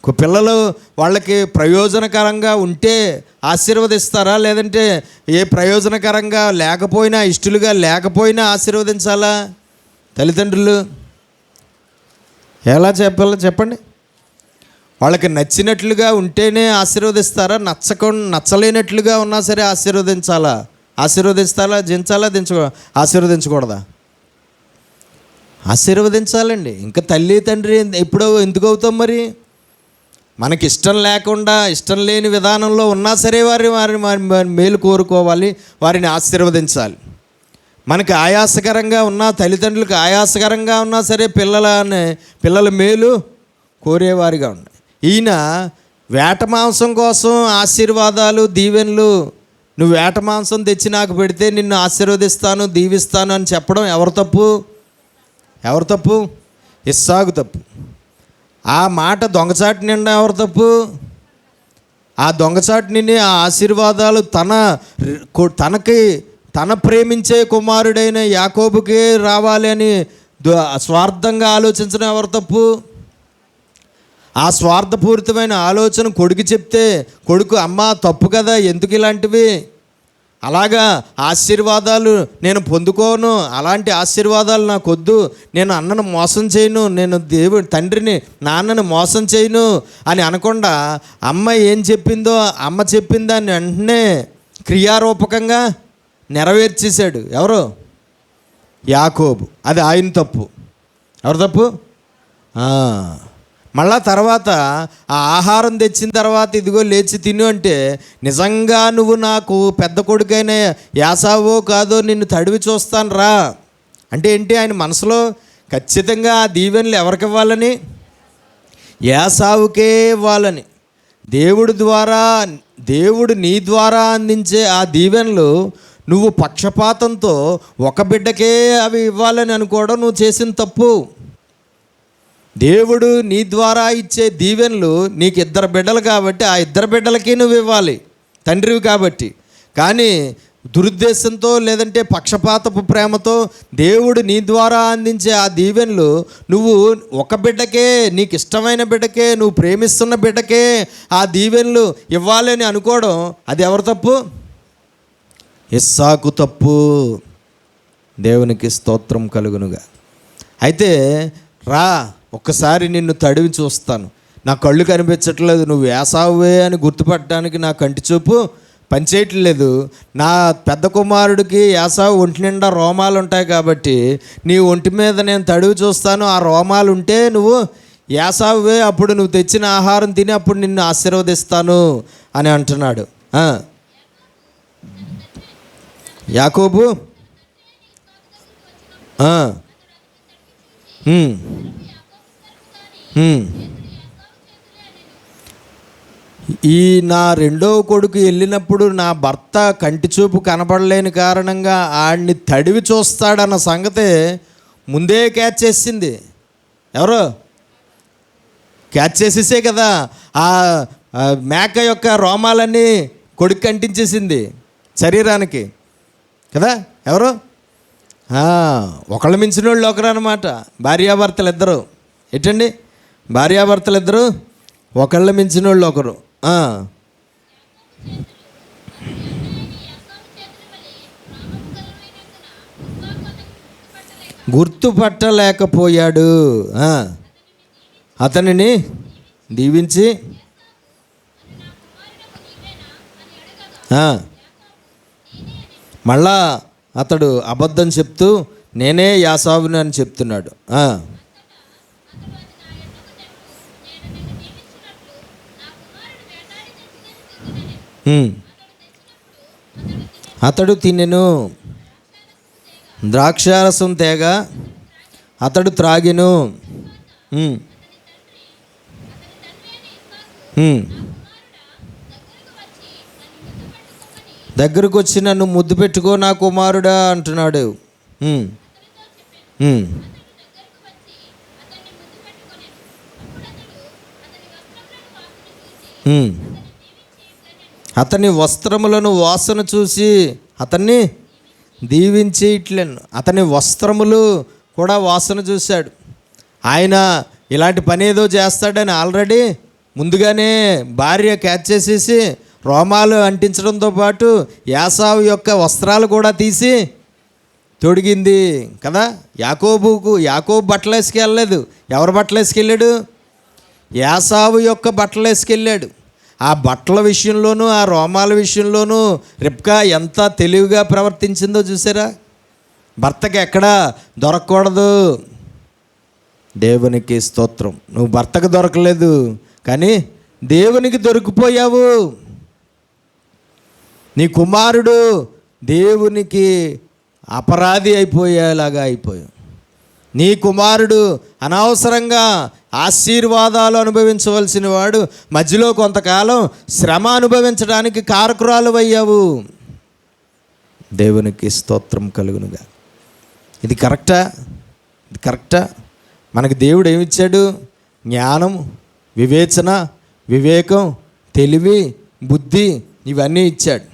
పిల్లలు వాళ్ళకి ప్రయోజనకరంగా ఉంటే ఆశీర్వదిస్తారా? లేదంటే ఏ ప్రయోజనకరంగా లేకపోయినా, ఇష్టలుగా లేకపోయినా ఆశీర్వదించాలా? తల్లిదండ్రులు ఎలా చెప్పండి. వాళ్ళకి నచ్చినట్లుగా ఉంటేనే ఆశీర్వదిస్తారా? నచ్చలేనట్లుగా ఉన్నా సరే ఆశీర్వదించాలా? ఆశీర్వదించకూడదా? ఆశీర్వదించాలండి. ఇంకా తల్లి తండ్రి ఎప్పుడో ఎందుకు అవుతాం మరి? మనకి ఇష్టం లేకుండా, ఇష్టం లేని విధానంలో ఉన్నా సరే వారి మేలు కోరుకోవాలి, వారిని ఆశీర్వదించాలి. మనకి ఆయాసకరంగా ఉన్నా, తల్లిదండ్రులకు ఆయాసకరంగా ఉన్నా సరే పిల్లల మేలు కోరేవారిగా ఉన్నాయి. ఈయన వేట మాంసం కోసం ఆశీర్వాదాలు, దీవెనలు, నువ్వు వేట మాంసం తెచ్చి నాకు పెడితే నిన్ను ఆశీర్వదిస్తాను, దీవిస్తాను అని చెప్పడం ఎవరు తప్పు? ఇస్సాకు తప్పు. ఆ మాట దొంగచాటు నిండా ఎవరు తప్పు? ఆ దొంగచాటు నిండి ఆ ఆశీర్వాదాలు తన ప్రేమించే కుమారుడైన యాకోబుకే రావాలి అని స్వార్థంగా ఆలోచించడం ఎవరు తప్పు? ఆ స్వార్థపూరితమైన ఆలోచన కొడుకు చెప్తే కొడుకు అమ్మ తప్పు కదా, ఎందుకు ఇలాంటివి? అలాగా ఆశీర్వాదాలు నేను పొందుకోను, అలాంటి ఆశీర్వాదాలు నాకు వద్దు, నేను అన్నను మోసం చేయను, నేను తండ్రిని నాన్నను మోసం చేయను అని అనకుండా అమ్మ ఏం చెప్పిందో అమ్మ చెప్పిన దాన్ని వెంటనే క్రియారూపకంగా నెరవేర్చేశాడు. ఎవరు? యాకోబు. అది ఆయన తప్పు. ఎవరు తప్పు? మళ్ళా తర్వాత ఆ ఆహారం తెచ్చిన తర్వాత ఇదిగో లేచి తిను అంటే, నిజంగా నువ్వు నాకు పెద్ద కొడుకైన యాసావో కాదో నిన్ను తడివి చూస్తాను రా అంటే ఏంటి? ఆయన మనసులో ఖచ్చితంగా ఆ దీవెనలు ఎవరికి ఇవ్వాలని? యాసావుకే ఇవ్వాలని. దేవుడు నీ ద్వారా అందించే ఆ దీవెనలు నువ్వు పక్షపాతంతో ఒక బిడ్డకే అవి ఇవ్వాలని అనుకోవడం నువ్వు చేసిన తప్పు. దేవుడు నీ ద్వారా ఇచ్చే దీవెనలు నీకు 2 బిడ్డలు కాబట్టి ఆ 2 బిడ్డలకి నువ్వు ఇవ్వాలి, తండ్రివి కాబట్టి. కానీ దురుద్దేశంతో లేదంటే పక్షపాతపు ప్రేమతో దేవుడు నీ ద్వారా అందించే ఆ దీవెనలు నువ్వు ఒక బిడ్డకే, నీకు ఇష్టమైన బిడ్డకే, నువ్వు ప్రేమిస్తున్న బిడ్డకే ఆ దీవెనలు ఇవ్వాలని అనుకోవడం అది ఎవరు తప్పు? ఇస్సాకు తప్పు. దేవునికి స్తోత్రం కలుగునుగా. అయితే రా, ఒక్కసారి నిన్ను తడివి చూస్తాను, నా కళ్ళు కనిపించట్లేదు, నువ్వు ఏసావువే అని గుర్తుపట్టడానికి నా కంటి చూపు పనిచేయట్లేదు. నా పెద్ద కుమారుడికి ఏసావు ఒంటి నిండా రోమాలు ఉంటాయి కాబట్టి నీ ఒంటి మీద నేను తడివి చూస్తాను, ఆ రోమాలు ఉంటే నువ్వు ఏసావువే, అప్పుడు నువ్వు తెచ్చిన ఆహారం తిని అప్పుడు నిన్ను ఆశీర్వదిస్తాను అని అంటున్నాడు. యాకోబు ఈ నా రెండవ కొడుకు వెళ్ళినప్పుడు నా భర్త కంటి చూపు కనపడలేని కారణంగా ఆడిని తడివి చూస్తాడన్న సంగతి ముందే క్యాచ్ చేసింది. ఎవరో క్యాచ్ చేసేసే కదా ఆ మేక యొక్క రోమాలన్నీ కొడుకు అంటించేసింది శరీరానికి కదా. ఎవరు? ఒకళ్ళు మించిన వాళ్ళు ఒకరు అనమాట. భార్యాభర్తలు ఇద్దరు. ఏంటండి? భార్యాభర్తలు ఇద్దరు, ఒకళ్ళు మించిన వాళ్ళు ఒకరు. గుర్తుపట్టలేకపోయాడు. అతనిని దీవించి మళ్ళా అతడు అబద్ధం చెప్తూ నేనే యాసావుని అని చెప్తున్నాడు. అతడు తినెను, ద్రాక్షారసం తేగ అతడు త్రాగెను. దగ్గరకు వచ్చి నన్ను ముద్దు పెట్టుకో నా కుమారుడా అంటున్నాడు. అతని వస్త్రములను వాసన చూసి అతన్ని దీవించి ఇట్లను. అతని వస్త్రములు కూడా వాసన చూశాడు. ఆయన ఇలాంటి పని ఏదో చేస్తాడని ఆల్రెడీ ముందుగానే భార్య క్యాచ్ చేసేసి రోమాలు అంటించడంతో పాటు యాసావు యొక్క వస్త్రాలు కూడా తీసి తొడిగింది కదా. యాకోబు బట్టలు వేసుకెళ్ళలేదు. ఎవరు బట్టలు వేసుకెళ్ళాడు? యాసావు యొక్క బట్టలు వేసుకెళ్ళాడు. ఆ బట్టల విషయంలోనూ ఆ రోమాల విషయంలోనూ రిబ్కా ఎంత తెలివిగా ప్రవర్తించిందో చూసారా. భర్తకి ఎక్కడా దొరకకూడదు. దేవునికి స్తోత్రం. నువ్వు భర్తకు దొరకలేదు కానీ దేవునికి దొరికిపోయావు. నీ కుమారుడు దేవునికి అపరాధి అయిపోయేలాగా అయిపోయావు. నీ కుమారుడు అనవసరంగా ఆశీర్వాదాలు అనుభవించవలసిన వాడు మధ్యలో కొంతకాలం శ్రమ అనుభవించడానికి కారకురాలు అయ్యావు. దేవునికి స్తోత్రం కలుగునుగా. ఇది కరెక్టా? ఇది కరెక్టా? మనకి దేవుడు ఏమిచ్చాడు? జ్ఞానం, వివేచన, వివేకం, తెలివి, బుద్ధి ఇవన్నీ ఇచ్చాడు.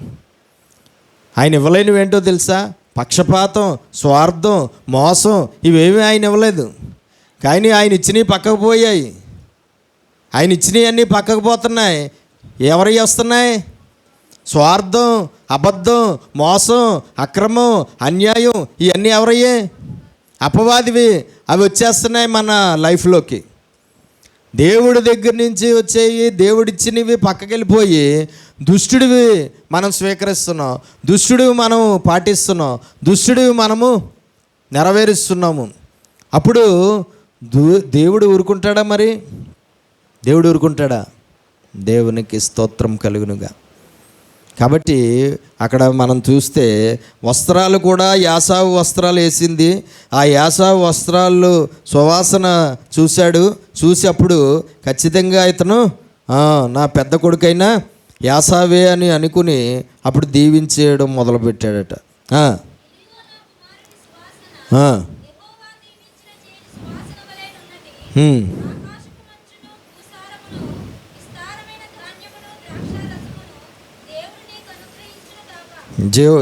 ఆయన ఇవ్వలేనివేంటో తెలుసా? పక్షపాతం, స్వార్థం, మోసం ఇవేమీ ఆయన ఇవ్వలేదు. కానీ ఆయన ఇచ్చినవి పక్కకు పోయాయి. ఆయన ఇచ్చినవి అన్నీ పక్కకు పోతున్నాయి. ఎవరి వస్తున్నాయి? స్వార్థం, అబద్ధం, మోసం, అక్రమం, అన్యాయం ఇవన్నీ ఎవరయ్యే? అపవాదివి. అవి వచ్చేస్తున్నాయి మన లైఫ్లోకి. దేవుడి దగ్గర నుంచి వచ్చేవి, దేవుడిచ్చినవి పక్కకి వెళ్ళిపోయి దుష్టుడివి మనం స్వీకరిస్తున్నాం, దుష్టుడివి మనం పాటిస్తున్నాం, దుష్టుడివి మనము నెరవేరుస్తున్నాము. అప్పుడు దేవుడు ఊరుకుంటాడా? మరి దేవుడు ఊరుకుంటాడా? దేవునికి స్తోత్రం కలుగునుగా. కాబట్టి అక్కడ మనం చూస్తే వస్త్రాలు కూడా యాసావు వస్త్రాలు వేసింది. ఆ యాసావు వస్త్రాలు సువాసన చూశాడు. చూసి అప్పుడు ఖచ్చితంగా ఇతను నా పెద్ద కొడుకైనా యాసావే అని అనుకుని అప్పుడు దీవించేయడం మొదలుపెట్టాడట.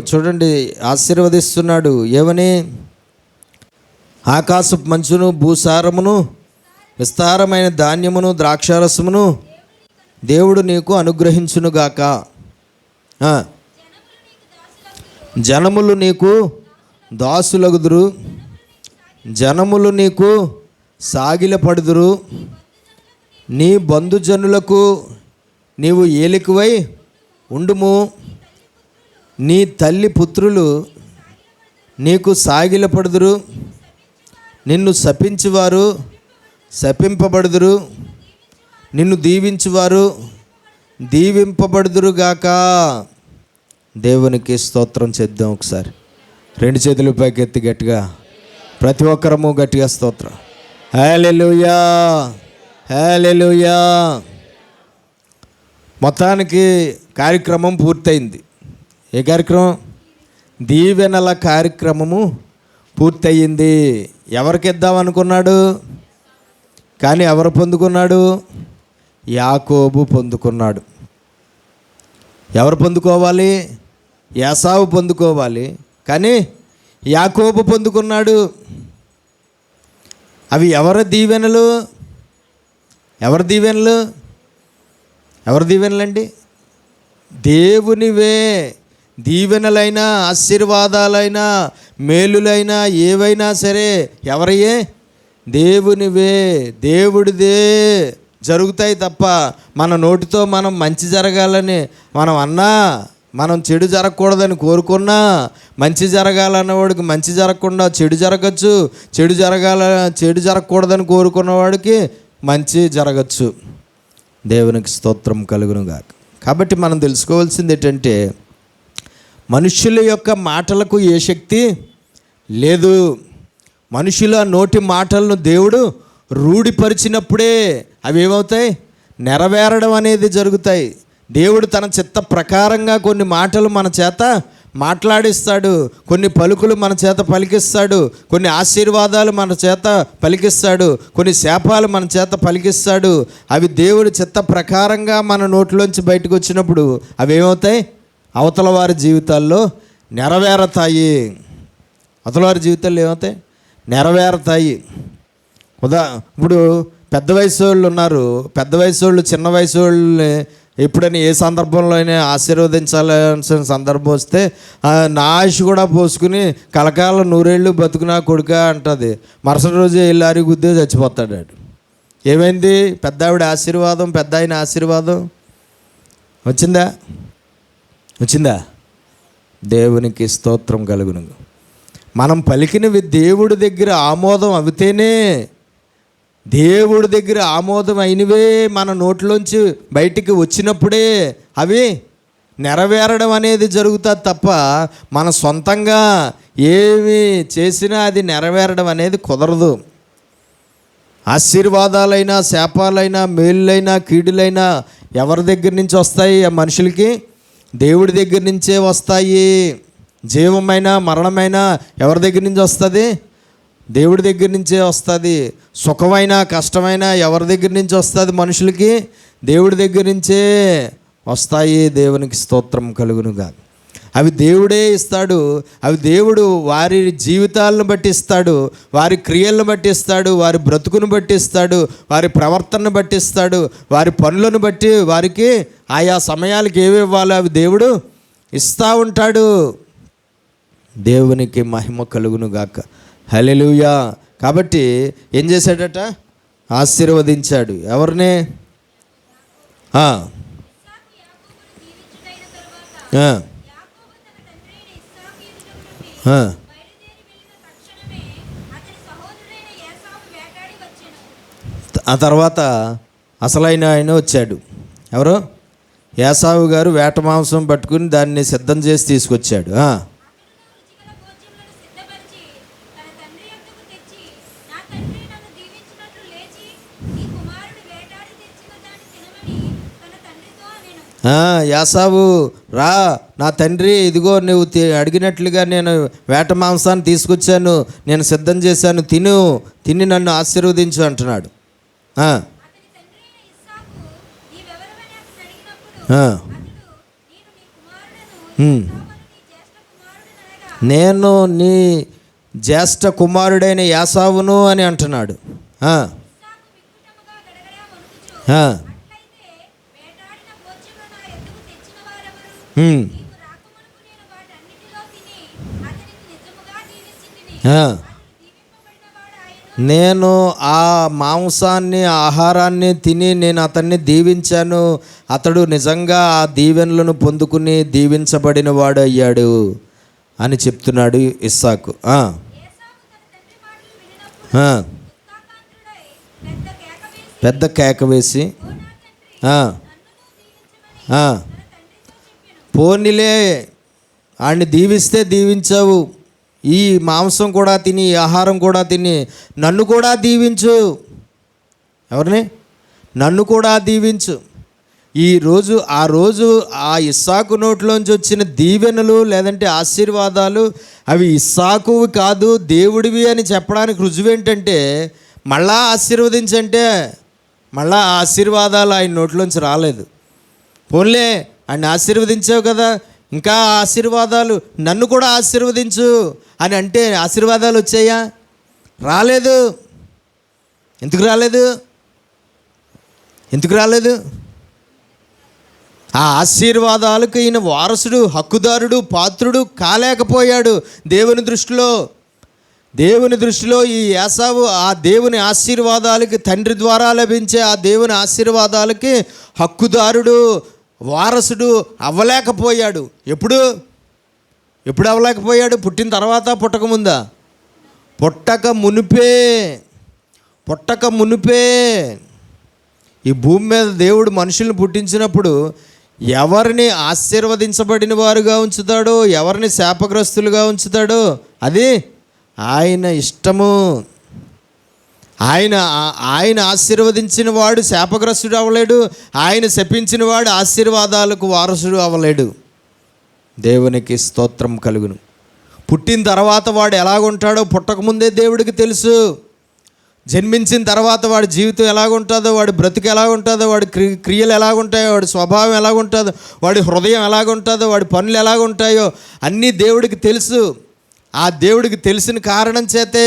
చూడండి, ఆశీర్వదిస్తున్నాడు. ఏమని? ఆకాశపు మంచును, భూసారమును, విస్తారమైన ధాన్యమును, ద్రాక్షారసమును దేవుడు నీకు అనుగ్రహించునుగాక. జనములు నీకు దాసులగుదురు, జనములు నీకు సాగిలపడుదురు, నీ బంధుజనులకు నీవు ఏలికవై ఉండుము, నీ తల్లి పుత్రులు నీకు సాగిలపడుదురు, నిన్ను శపించువారు శపింపబడుదురు, నిన్ను దీవించువారు దీవింపబడుదురుగాక. దేవునికి స్తోత్రం చేద్దాం. ఒకసారి 2 చేతుల పైకి ఎత్తి గట్టిగా ప్రతి ఒక్కరము గట్టిగా స్తోత్రం. హల్లెలూయా, హల్లెలూయా. మొత్తానికి కార్యక్రమం పూర్తయింది. ఏ కార్యక్రమం? దీవెనల కార్యక్రమము పూర్తయింది. ఎవరికి ఇద్దాం అనుకున్నాడు? కానీ ఎవరు పొందుకున్నాడు? యాకోబు పొందుకున్నాడు. ఎవరు పొందుకోవాలి? యాసావు పొందుకోవాలి, కానీ యాకోబు పొందుకున్నాడు. అవి ఎవరి దీవెనలు? ఎవరి దీవెనలు? ఎవరి దీవెనలండి? దేవునివే. దీవెనలైనా ఆశీర్వాదాలైనా మేలులైనా ఏవైనా సరే ఎవరయ్యే? దేవునివే, దేవుడిదే జరుగుతాయి తప్ప మన నోటితో మనం మంచి జరగాలని మనం అన్నా, మనం చెడు జరగకూడదని కోరుకున్నా, మంచి జరగాలన్నవాడికి మంచి జరగకుండా చెడు జరగచ్చు, చెడు జరగకూడదని కోరుకున్నవాడికి మంచి జరగచ్చు. దేవునికి స్తోత్రం కలుగునుగాక. కాబట్టి మనం తెలుసుకోవాల్సింది ఏంటంటే, మనుషుల యొక్క మాటలకు ఏ శక్తి లేదు. మనుషుల నోటి మాటలను దేవుడు రూఢిపరిచినప్పుడే అవి ఏమవుతాయి? నెరవేరడం అనేది జరుగుతాయి. దేవుడు తన చిత్త ప్రకారంగా కొన్ని మాటలు మన చేత మాట్లాడిస్తాడు, కొన్ని పలుకులు మన చేత పలికిస్తాడు, కొన్ని ఆశీర్వాదాలు మన చేత పలికిస్తాడు, కొన్ని శాపాలు మన చేత పలికిస్తాడు. అవి దేవుడి చిత్త ప్రకారంగా మన నోట్లోంచి బయటకు వచ్చినప్పుడు అవి ఏమవుతాయి? అవతల వారి జీవితాల్లో నెరవేరతాయి. అవతల వారి జీవితాల్లో ఏమవుతాయి? నెరవేరతాయి. ఇప్పుడు పెద్ద వయసు వాళ్ళు ఉన్నారు. పెద్ద వయసు వాళ్ళు చిన్న వయసు వాళ్ళని ఎప్పుడైనా ఏ సందర్భంలో అయినా ఆశీర్వదించాల్సిన సందర్భం వస్తే నా ఆయుష్ కూడా పోసుకుని కలకాలం 100 ఏళ్ళు బతుకునా కొడుక అంటుంది. మరుసటి రోజు వెళ్ళారి గుద్దే చచ్చిపోతాడు. ఏమైంది? పెద్ద ఆవిడ ఆశీర్వాదం, పెద్ద ఆయన ఆశీర్వాదం వచ్చిందా? దేవునికి స్తోత్రం కలుగును. మనం పలికినవి దేవుడి దగ్గర ఆమోదం అవుతేనే, దేవుడి దగ్గర ఆమోదం అయినవే మన నోట్లోంచి బయటికి వచ్చినప్పుడే అవి నెరవేరడం అనేది జరుగుతుంది తప్ప మన సొంతంగా ఏమి చేసినా అది నెరవేరడం అనేది కుదరదు. ఆశీర్వాదాలైనా శాపాలైనా మేలులైనా కీడులైనా ఎవరి దగ్గర నుంచి వస్తాయి? ఆ మనుషులకి దేవుడి దగ్గర నుంచే వస్తాయి. జీవమైనా మరణమైనా ఎవరి దగ్గర నుంచి వస్తుంది? దేవుడి దగ్గర నుంచే వస్తుంది. సుఖమైనా కష్టమైనా ఎవరి దగ్గర నుంచి వస్తుంది? మనుషులకి దేవుడి దగ్గర నుంచే వస్తాయి. దేవునికి స్తోత్రం కలుగునుగా. అవి దేవుడే ఇస్తాడు. అవి దేవుడు వారి జీవితాలను బట్టి ఇస్తాడు, వారి క్రియలను బట్టి ఇస్తాడు, వారి బ్రతుకును బట్టి ఇస్తాడు, వారి ప్రవర్తనను బట్టి ఇస్తాడు, వారి పనులను బట్టి వారికి ఆయా సమయాలకు ఏవి ఇవ్వాలో అవి దేవుడు ఇస్తూ ఉంటాడు. దేవునికి మహిమ కలుగును గాక. హల్లెలూయా. కాబట్టి ఏం చేశాడట? ఆశీర్వదించాడు. ఎవరిని? ఆ తర్వాత అసలైన ఆయన వచ్చాడు. ఎవరు? యాసావు గారు వేట మాంసం పట్టుకుని దాన్ని సిద్ధం చేసి తీసుకొచ్చాడు. యాసావు, రా నా తండ్రి, ఇదిగో నువ్వు అడిగినట్లుగా నేను వేట మాంసాన్ని తీసుకొచ్చాను, నేను సిద్ధం చేశాను, తిని నన్ను ఆశీర్వదించు అంటున్నాడు. నేను నీ జ్యేష్ఠ కుమారుడైన యాసావును అని అంటున్నాడు. నేను ఆ మాంసాన్ని, ఆహారాన్ని తిని నేను అతన్ని దీవించాను, అతడు నిజంగా ఆ దీవెనలను పొందుకుని దీవించబడిన వాడు అయ్యాడు అని చెప్తున్నాడు ఇస్సాకు. పెద్ద కేక వేసి, పోనీలే ఆయన్ని దీవిస్తే దీవించావు, ఈ మాంసం కూడా తిని, ఈ ఆహారం కూడా తిని నన్ను కూడా దీవించు. ఎవరిని? నన్ను కూడా దీవించు. ఆ రోజు ఆ ఇస్సాకు నోట్లోంచి వచ్చిన దీవెనలు లేదంటే ఆశీర్వాదాలు అవి ఇస్సాకువి కాదు, దేవుడివి అని చెప్పడానికి రుజువు ఏంటంటే, మళ్ళా ఆశీర్వదించంటే మళ్ళా ఆశీర్వాదాలు ఆయన నోట్లోంచి రాలేదు. పోన్లే ఆయన ఆశీర్వదించావు కదా, ఇంకా ఆశీర్వాదాలు నన్ను కూడా ఆశీర్వదించు అని అంటే ఆశీర్వాదాలు వచ్చాయా? రాలేదు. ఎందుకు రాలేదు? ఆ ఆశీర్వాదాలకు ఈయన వారసుడు, హక్కుదారుడు, పాత్రుడు కాలేకపోయాడు దేవుని దృష్టిలో. ఈ యాసావు ఆ దేవుని ఆశీర్వాదాలకి, తండ్రి ద్వారా లభించే ఆ దేవుని ఆశీర్వాదాలకి హక్కుదారుడు, వారసుడు అవ్వలేకపోయాడు. ఎప్పుడు అవ్వలేకపోయాడు? పుట్టిన తర్వాత, పుట్టక ముందా? పుట్టక మునిపే. ఈ భూమి మీద దేవుడు మనుషుల్ని పుట్టించినప్పుడు ఎవరిని ఆశీర్వదించబడిన వారుగా ఉంచుతాడో, ఎవరిని శాపగ్రస్తులుగా ఉంచుతాడో అది ఆయన ఇష్టము. ఆయన ఆశీర్వదించిన వాడు శాపగ్రస్తుడు అవ్వలేడు, ఆయన శపించిన వాడు ఆశీర్వాదాలకు వారసుడు అవ్వలేడు. దేవునికి స్తోత్రం కలుగును. పుట్టిన తర్వాత వాడు ఎలాగుంటాడో పుట్టకముందే దేవుడికి తెలుసు. జన్మించిన తర్వాత వాడి జీవితం ఎలాగుంటుందో, వాడి బ్రతుకు ఎలాగుంటుందో, వాడి క్రియలు ఎలాగుంటాయో, వాడి స్వభావం ఎలాగుంటుందో, వాడి హృదయం ఎలాగుంటుందో, వాడి పనులు ఎలాగుంటాయో అన్నీ దేవుడికి తెలుసు. ఆ దేవుడికి తెలిసిన కారణం చేతే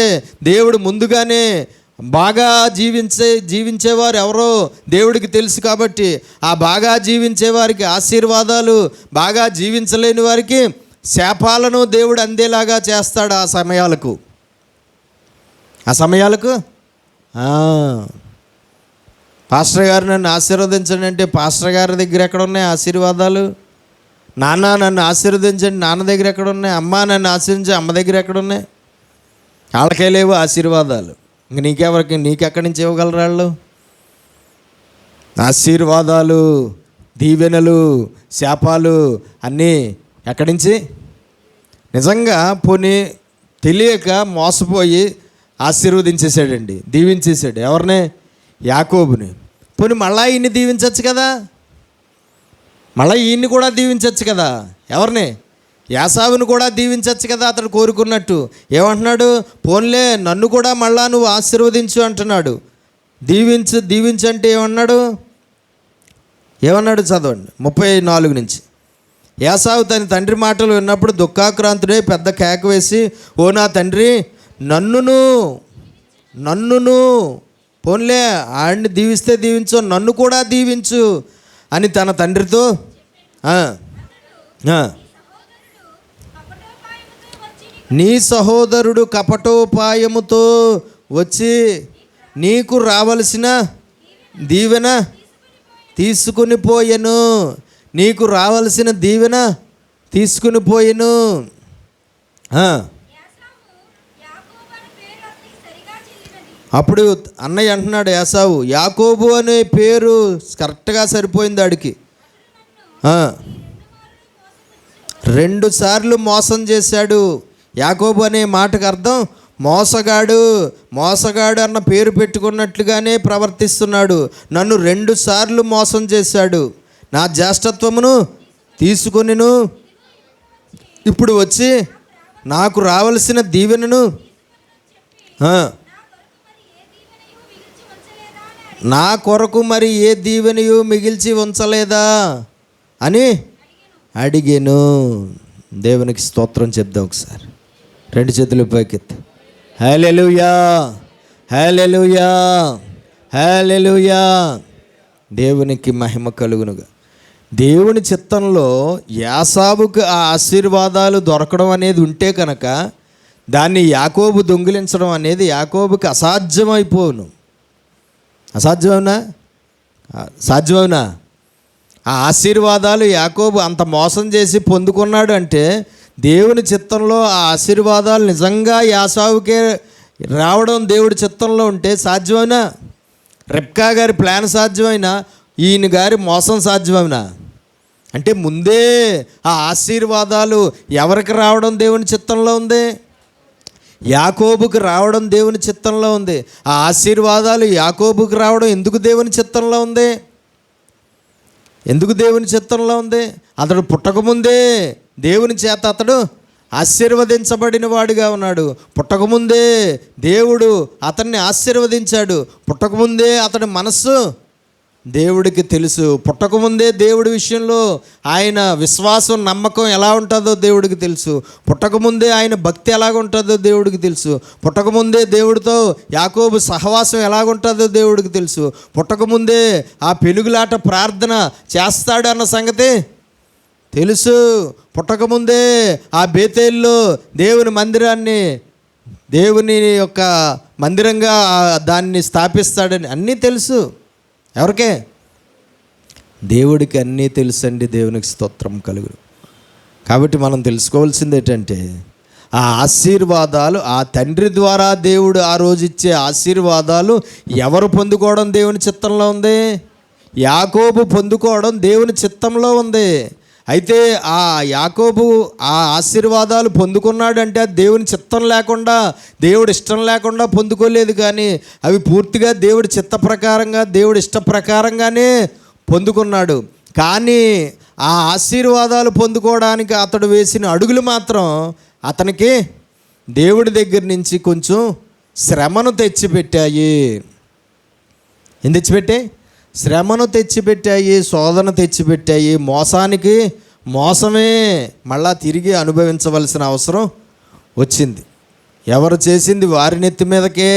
దేవుడు ముందుగానే బాగా జీవించేవారు ఎవరో దేవుడికి తెలుసు కాబట్టి ఆ బాగా జీవించే వారికి ఆశీర్వాదాలు, బాగా జీవించలేని వారికి శాపాలను దేవుడు అందేలాగా చేస్తాడు. ఆ సమయాలకు పాస్టర్ గారు నన్ను ఆశీర్వదించండి అంటే పాస్టర్ గారి దగ్గర ఎక్కడ ఉన్నాయి ఆశీర్వాదాలు? నాన్న నన్ను ఆశీర్వదించండి, నాన్న దగ్గర ఎక్కడ ఉన్నాయి? అమ్మ నన్ను ఆశీర్వదించి, అమ్మ దగ్గర ఎక్కడ ఉన్నాయి? వాళ్ళకే లేవు ఆశీర్వాదాలు. ఇంక నీకెక్కడి నుంచి ఇవ్వగలరు వాళ్ళు? ఆశీర్వాదాలు, దీవెనలు, శాపాలు అన్నీ ఎక్కడి నుంచి? నిజంగా పోనీ తెలియక మోసపోయి ఆశీర్వదించేసాడండి, దీవించేసాడు. ఎవరిని? యాకోబుని. పోనీ మళ్ళా ఈయన్ని దీవించవచ్చు కదా, మళ్ళీ ఈయన్ని కూడా దీవించవచ్చు కదా. ఎవరిని? యాసావుని కూడా దీవించవచ్చు కదా అతడు కోరుకున్నట్టు. ఏమంటున్నాడు? పోన్లే నన్ను కూడా మళ్ళా నువ్వు ఆశీర్వదించు అంటున్నాడు. దీవించంటే ఏమన్నాడు చదవండి 34 నుంచి. యాసావు తన తండ్రి మాటలు విన్నప్పుడు దుఃఖాక్రాంతుడే పెద్ద కేక వేసి, ఓ నా తండ్రి, నన్నును పోన్లే ఆడిని దీవిస్తే దీవించు, నన్ను కూడా దీవించు అని తన తండ్రితో నీ సహోదరుడు కపటోపాయముతో వచ్చి నీకు రావలసిన దీవెన తీసుకుని పోయెను. నీకు రావలసిన దీవెన తీసుకుని పోయెను. అప్పుడు అన్నయ్య అంటున్నాడు ఏసావు, యాకోబు అనే పేరు కరెక్ట్గా సరిపోయింది ఆడికి. 2 సార్లు మోసం చేశాడు. యాకోబు అనే మాటకు అర్థం మోసగాడు. మోసగాడు అన్న పేరు పెట్టుకున్నట్లుగానే ప్రవర్తిస్తున్నాడు. నన్ను 2 సార్లు మోసం చేశాడు. నా జ్యేష్ఠత్వమును తీసుకొనిను ఇప్పుడు వచ్చి నాకు రావలసిన దీవెనను నా కొరకు మరి ఏ దీవెనయు మిగిల్చి ఉంచలేదా అని అడిగాను. దేవునికి స్తోత్రం చెప్దాం ఒకసారి. 2 చేతులు పైకెత్తి హల్లెలూయా, హల్లెలూయా, హల్లెలూయా. దేవునికి మహిమ కలుగునుగా. దేవుని చిత్తంలో యాసావుకు ఆ ఆశీర్వాదాలు దొరకడం అనేది ఉంటే కనుక దాన్ని యాకోబు దొంగిలించడం అనేది యాకోబుకి అసాధ్యమైపోను. అసాధ్యమవునా? సాధ్యమవునా? ఆ ఆశీర్వాదాలు యాకోబు అంత మోసం చేసి పొందుకున్నాడు అంటే దేవుని చిత్తంలో ఆ ఆశీర్వాదాలు నిజంగా యాసావుకే రావడం దేవుడి చిత్తంలో ఉంటే సాధ్యమైనా? రెబ్కా గారి ప్లాన్ సాధ్యమైనా? ఈయన గారి మోసం సాధ్యమైనా? అంటే ముందే ఆ ఆశీర్వాదాలు ఎవరికి రావడం దేవుని చిత్తంలో ఉంది? యాకోబుకు రావడం దేవుని చిత్తంలో ఉంది. ఆ ఆశీర్వాదాలు యాకోబుకు రావడం ఎందుకు దేవుని చిత్తంలో ఉంది? ఎందుకు దేవుని చిత్తంలో ఉంది? అతడు పుట్టకముందే దేవుని చేత అతడు ఆశీర్వదించబడిన వాడిగా ఉన్నాడు. పుట్టకముందే దేవుడు అతన్ని ఆశీర్వదించాడు. పుట్టకముందే అతడి మనస్సు దేవుడికి తెలుసు. పుట్టకముందే దేవుడి విషయంలో ఆయన విశ్వాసం, నమ్మకం ఎలా ఉంటుందో దేవుడికి తెలుసు. పుట్టకముందే ఆయన భక్తి ఎలాగుంటుందో దేవుడికి తెలుసు. పుట్టకముందే దేవుడితో యాకోబు సహవాసం ఎలాగుంటుందో దేవుడికి తెలుసు. పుట్టకముందే ఆ పెనుగులాట ప్రార్థన చేస్తాడు అన్న సంగతి తెలుసు. పుట్టకముందే ఆ బేతేల్లో దేవుని మందిరాన్ని దేవుని యొక్క మందిరంగా దాన్ని స్థాపిస్తాడని అన్నీ తెలుసు. ఎవరికే? దేవుడికి అన్నీ తెలుసండి. దేవునికి స్తోత్రం కలుగును. కాబట్టి మనం తెలుసుకోవాల్సింది ఏంటంటే ఆ ఆశీర్వాదాలు ఆ తండ్రి ద్వారా దేవుడు ఆ రోజు ఇచ్చే ఆశీర్వాదాలు ఎవరు పొందుకోవడం దేవుని చిత్తంలో ఉంది? యాకోబు పొందుకోవడం దేవుని చిత్తంలో ఉంది. అయితే ఆ యాకోబు ఆ ఆశీర్వాదాలు పొందుకున్నాడంటే దేవుని చిత్తం లేకుండా, దేవుడి ఇష్టం లేకుండా పొందుకోలేదు. కానీ అవి పూర్తిగా దేవుడి చిత్త ప్రకారంగా, దేవుడి ఇష్ట ప్రకారంగానే పొందుకున్నాడు. కానీ ఆ ఆశీర్వాదాలు పొందుకోవడానికి అతడు వేసిన అడుగులు మాత్రం అతనికి దేవుడి దగ్గర నుంచి కొంచెం శ్రమను తెచ్చిపెట్టాయి. ఏం తెచ్చిపెట్టాయి? శ్రమను తెచ్చిపెట్టాయి, శోధన తెచ్చిపెట్టాయి. మోసానికి మోసమే మళ్ళా తిరిగి అనుభవించవలసిన అవసరం వచ్చింది. ఎవరు చేసింది వారి నెత్తి మీదకే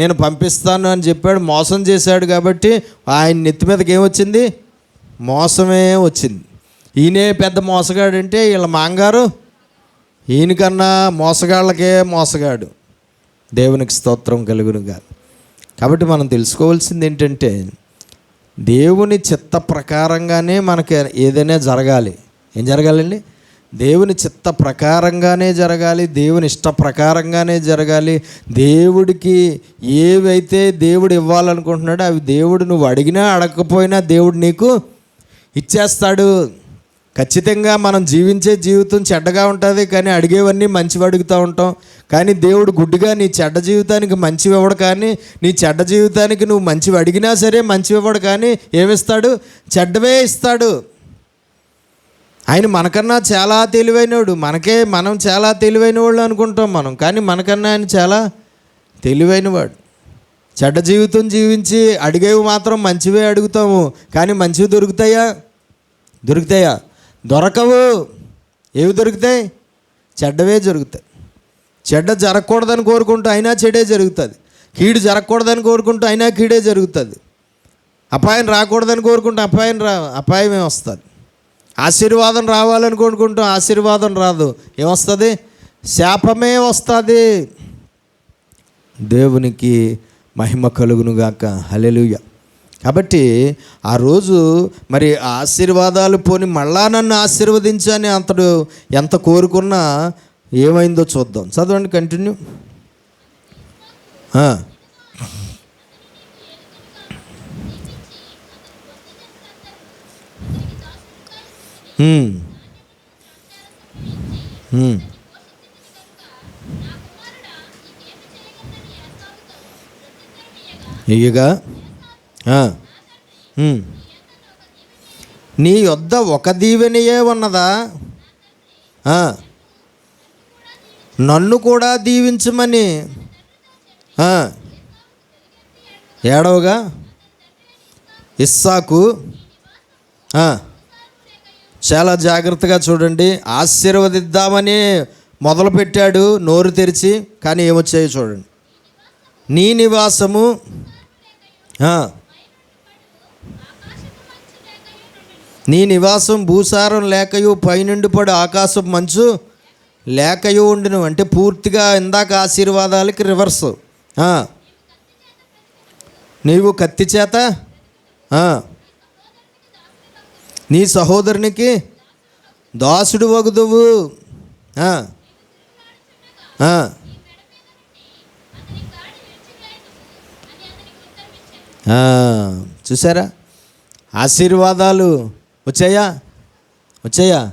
నేను పంపిస్తాను అని చెప్పాడు. మోసం చేశాడు కాబట్టి ఆయన నెత్తి మీదకి ఏమొచ్చింది? మోసమే వచ్చింది. ఈయనే పెద్ద మోసగాడంటే వీళ్ళ మాంగారు ఈయనకన్నా మోసగాళ్ళకే మోసగాడు. దేవునికి స్తోత్రం కలుగునుగా. కాబట్టి మనం తెలుసుకోవాల్సింది ఏంటంటే దేవుని చిత్త ప్రకారంగానే మనకి ఏదైనా జరగాలి. ఏం జరగాలండి? దేవుని చిత్త ప్రకారంగానే జరగాలి. దేవుని ఇష్ట ప్రకారంగానే జరగాలి. దేవుడికి ఏవైతే దేవుడు ఇవ్వాలనుకుంటున్నాడో అవి దేవుడు నువ్వు అడిగినా అడగకపోయినా దేవుడు నీకు ఇచ్చేస్తాడు. ఖచ్చితంగా మనం జీవించే జీవితం చెడ్డగా ఉంటుంది, కానీ అడిగేవన్నీ మంచివి అడుగుతూ ఉంటాం. కానీ దేవుడు గుడ్డిగా నీ చెడ్డ జీవితానికి మంచివి ఇవ్వడు. కానీ నీ చెడ్డ జీవితానికి నువ్వు మంచివి అడిగినా సరే మంచివి ఇవ్వడు. కానీ ఏమిస్తాడు? చెడ్డవే ఇస్తాడు. ఆయన మనకన్నా చాలా తెలివైనవాడు. మనం చాలా తెలివైన వాళ్ళు అనుకుంటాం మనం, కానీ మనకన్నా ఆయన చాలా తెలివైనవాడు. చెడ్డ జీవితం జీవించి అడిగేవి మాత్రం మంచివే అడుగుతాము, కానీ మంచివి దొరుకుతాయా? దొరకవు. ఏవి దొరుకుతాయి? చెడ్డవే జరుగుతాయి. చెడ్డ జరగకూడదని కోరుకుంటూ అయినా చెడే జరుగుతుంది. కీడు జరగకూడదని కోరుకుంటూ అయినా కీడే జరుగుతుంది. అపాయం రాకూడదని కోరుకుంటూ అపాయమే వస్తుంది. ఆశీర్వాదం రావాలని కోరుకుంటూ ఆశీర్వాదం రాదు. ఏమొస్తుంది? శాపమే వస్తుంది. దేవునికి మహిమ కలుగునుగాక. హల్లెలూయా. కాబట్టి ఆ రోజు మరి ఆ ఆశీర్వాదాలు పోని మళ్ళా నన్ను ఆశీర్వదించని అతడు ఎంత కోరుకున్నా ఏమైందో చూద్దాం. చదవండి, కంటిన్యూ. ఉమ్, ఉమ్. ఇయ్యగా ఆ, ఉమ్. నీ యొద్ద ఒక దీవెనయే ఉన్నదా? ఆ, నన్ను కూడా దీవించమని ఆ, ఏడవగా ఇస్సాకు ఆ, చాలా జాగ్రత్తగా చూడండి. ఆశీర్వదిద్దామని మొదలుపెట్టాడు నోరు తెరిచి, కానీ ఏమొచ్చాయో చూడండి. నీ నివాసము ఆ, నీ నివాసం భూసారం లేకయు పైనుండి పడు ఆకాశం మంచు లేకయు ఉండును. అంటే పూర్తిగా ఇందాక ఆశీర్వాదాలకి రివర్స్. ఆ, నీవు కత్తి చేత ఆ, నీ సహోదరునికి దాసుడు వగుదువు. ఆ, ఆ, ఆ, చూసారా? ఆశీర్వాదాలు వచ్చాయా? వచ్చాయా?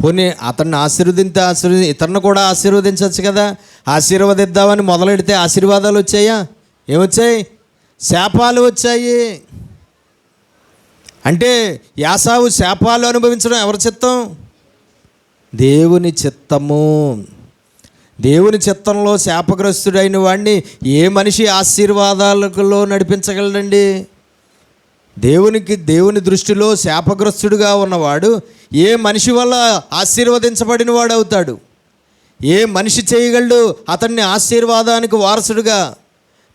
పోనీ అతన్ని ఇతన్ని కూడా ఆశీర్వదించవచ్చు కదా. ఆశీర్వదిద్దామని మొదలెడితే ఆశీర్వాదాలు వచ్చాయా? ఏమొచ్చాయి? శాపాలు వచ్చాయి. అంటే యాసావు శాపాలు అనుభవించడం ఎవరి చిత్తం? దేవుని చిత్తము. దేవుని చిత్తంలో శాపగ్రస్తుడైన వాడిని ఏ మనిషి ఆశీర్వాదాలలో నడిపించగలడండి? దేవుని దృష్టిలో శాపగ్రస్తుడుగా ఉన్నవాడు ఏ మనిషి వల్ల ఆశీర్వదించబడిన వాడు అవుతాడు? ఏ మనిషి చేయగలడు అతన్ని ఆశీర్వాదానికి వారసుడుగా?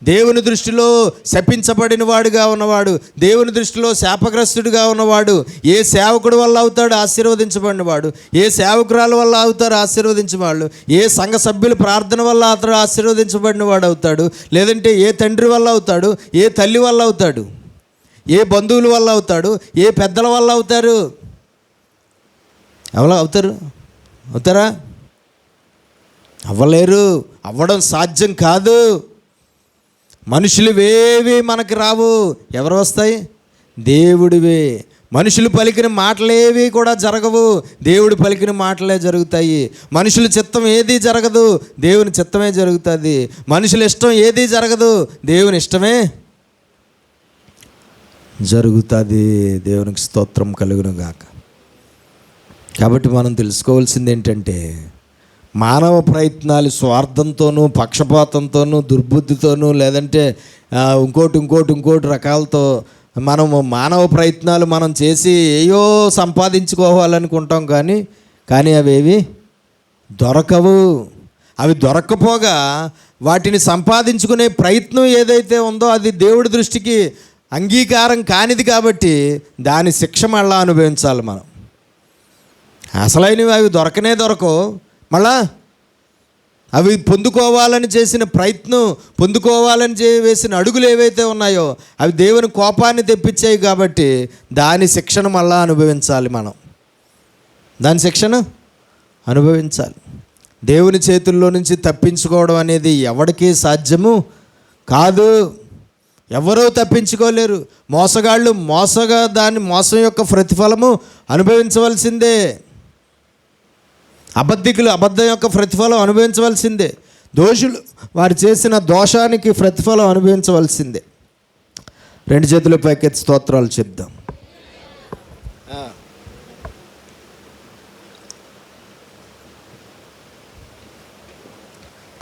దేవుని దృష్టిలో శపించబడిన వాడుగా ఉన్నవాడు, దేవుని దృష్టిలో శాపగ్రస్తుడిగా ఉన్నవాడు ఏ సేవకుడి వల్ల అవుతాడు ఆశీర్వదించబడిన వాడు? ఏ సేవకురాల వల్ల అవుతారు ఆశీర్వదించేవాళ్ళు? ఏ సంఘ సభ్యుల ప్రార్థన వల్ల అతడు ఆశీర్వదించబడిన వాడు అవుతాడు? లేదంటే ఏ తండ్రి వల్ల అవుతాడు? ఏ తల్లి వల్ల అవుతాడు? ఏ బంధువుల వల్ల అవుతాడు? ఏ పెద్దల వల్ల అవుతారు? ఎవరు అవుతారా? అవ్వలేరు. అవ్వడం సాధ్యం కాదు. మనుషులువేవి మనకి రావు. ఎవరు వస్తాయి? దేవుడివే. మనుషులు పలికిన మాటలేవి కూడా జరగవు, దేవుడు పలికిన మాటలే జరుగుతాయి. మనుషుల చిత్తం ఏది జరగదు, దేవుని చిత్తమే జరుగుతుంది. మనుషుల ఇష్టం ఏది జరగదు, దేవుని ఇష్టమే జరుగుతుంది. దేవునికి స్తోత్రం కలుగును గాక. కాబట్టి మనం తెలుసుకోవాల్సింది ఏంటంటే, మానవ ప్రయత్నాలు స్వార్థంతోనూ పక్షపాతంతోనూ దుర్బుద్ధితోనూ లేదంటే ఇంకోటి రకాలతో మనము మానవ ప్రయత్నాలు మనం చేసి ఏయో సంపాదించుకోవాలనుకుంటాం. కానీ అవేవి దొరకవు. అవి దొరక్కపోగా వాటిని సంపాదించుకునే ప్రయత్నం ఏదైతే ఉందో అది దేవుడి దృష్టికి అంగీకారం కానిది. కాబట్టి దాని శిక్ష మళ్ళా అనుభవించాలి మనం. అసలైనవి అవి దొరకవు. మళ్ళా అవి పొందుకోవాలని చేసిన ప్రయత్నం, పొందుకోవాలని వేసిన అడుగులు ఏవైతే ఉన్నాయో అవి దేవుని కోపాన్ని తెప్పించాయి. కాబట్టి దాని శిక్షను మళ్ళా అనుభవించాలి మనం. దాని శిక్షను అనుభవించాలి. దేవుని చేతుల్లో నుంచి తప్పించుకోవడం అనేది ఎవరికీ సాధ్యము కాదు. ఎవరూ తప్పించుకోలేరు. మోసగాళ్ళు మోసం యొక్క ప్రతిఫలము అనుభవించవలసిందే. అబద్ధికులు అబద్ధం యొక్క ప్రతిఫలం అనుభవించవలసిందే. దోషులు వారు చేసిన దోషానికి ప్రతిఫలం అనుభవించవలసిందే. రెండు చేతుల పైకెత్తి స్తోత్రాలు చెప్దాం.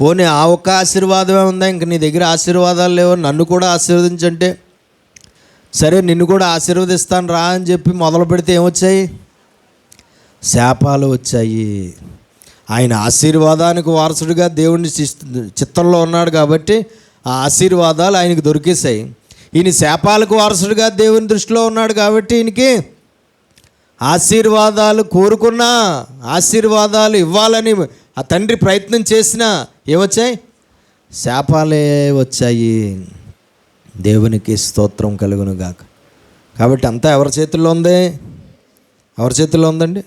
పోనీ ఆ ఒక్క ఆశీర్వాదమే ఉందా? ఇంక నీ దగ్గర ఆశీర్వాదాలు లేవు, నన్ను కూడా ఆశీర్వదించంటే సరే నిన్ను కూడా ఆశీర్వదిస్తాను రా అని చెప్పి మొదలు పెడితే ఏమొచ్చాయి? శాపాలు వచ్చాయి. ఆయన ఆశీర్వాదానికి వారసుడిగా దేవుని చిత్తంలో ఉన్నాడు కాబట్టి ఆ ఆశీర్వాదాలు ఆయనకు దొరికేశాయి. ఈయన శాపాలకు వారసుడిగా దేవుని దృష్టిలో ఉన్నాడు కాబట్టి ఈయనకి ఆశీర్వాదాలు కోరుకున్నా, ఆశీర్వాదాలు ఇవ్వాలని ఆ తండ్రి ప్రయత్నం చేసినా ఏమొచ్చాయి? శాపాలే వచ్చాయి. దేవునికి స్తోత్రం కలుగును గాక. కాబట్టి అంతా ఎవరి చేతుల్లో ఉంది? ఎవరి చేతుల్లో ఉందండి?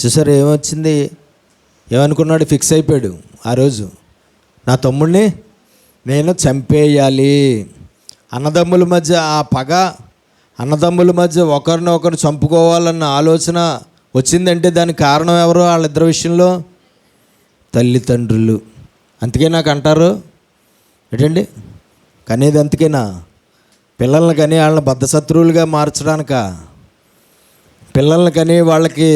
చూసారు ఏమొచ్చింది? ఏమనుకున్నాడు? ఫిక్స్ అయిపోయాడు ఆ రోజు, నా తమ్ముడిని నేను చంపేయాలి. అన్నదమ్ముల మధ్య ఆ పగ, అన్నదమ్ముల మధ్య ఒకరినొకరు చంపుకోవాలన్న ఆలోచన వచ్చిందంటే దానికి కారణం ఎవరు? వాళ్ళిద్దరి విషయంలో తల్లిదండ్రులు. అందుకే నాకు అంటారు ఏంటండి, కనేది అందుకేనా? పిల్లల్ని కని వాళ్ళని బద్ధశత్రువులుగా మార్చడానిక? పిల్లల్ని కని వాళ్ళకి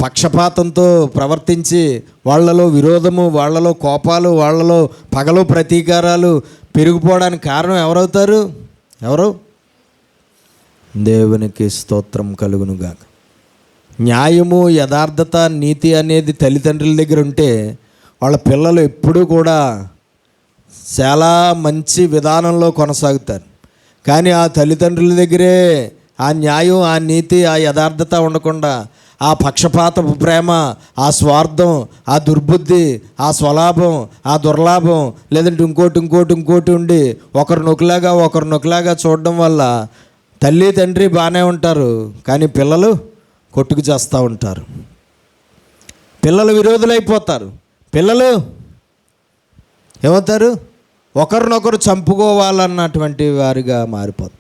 పక్షపాతంతో ప్రవర్తించి వాళ్ళలో విరోధము, వాళ్ళలో కోపాలు, వాళ్ళలో పగలు ప్రతీకారాలు పెరిగిపోవడానికి కారణం ఎవరవుతారు? ఎవరు? దేవునికి స్తోత్రం కలుగునుగాక. న్యాయము, యథార్థత, నీతి అనేది తల్లిదండ్రుల దగ్గర ఉంటే వాళ్ళ పిల్లలు ఎప్పుడూ కూడా చాలా మంచి విధానంలో కొనసాగుతారు. కానీ ఆ తల్లిదండ్రుల దగ్గరే ఆ న్యాయం, ఆ నీతి, ఆ యథార్థత ఉండకుండా ఆ పక్షపాతపు ప్రేమ, ఆ స్వార్థం, ఆ దుర్బుద్ధి, ఆ స్వలాభం, ఆ దుర్లాభం, లేదంటే ఇంకోటి ఉండి ఒకరినొకలాగా చూడడం వల్ల తల్లి తండ్రి బాగానే ఉంటారు, కానీ పిల్లలు కొట్టుకు చేస్తూ ఉంటారు. పిల్లలు విరోధులైపోతారు. పిల్లలు ఏమవుతారు? ఒకరినొకరు చంపుకోవాలన్నటువంటి వారిగా మారిపోతారు.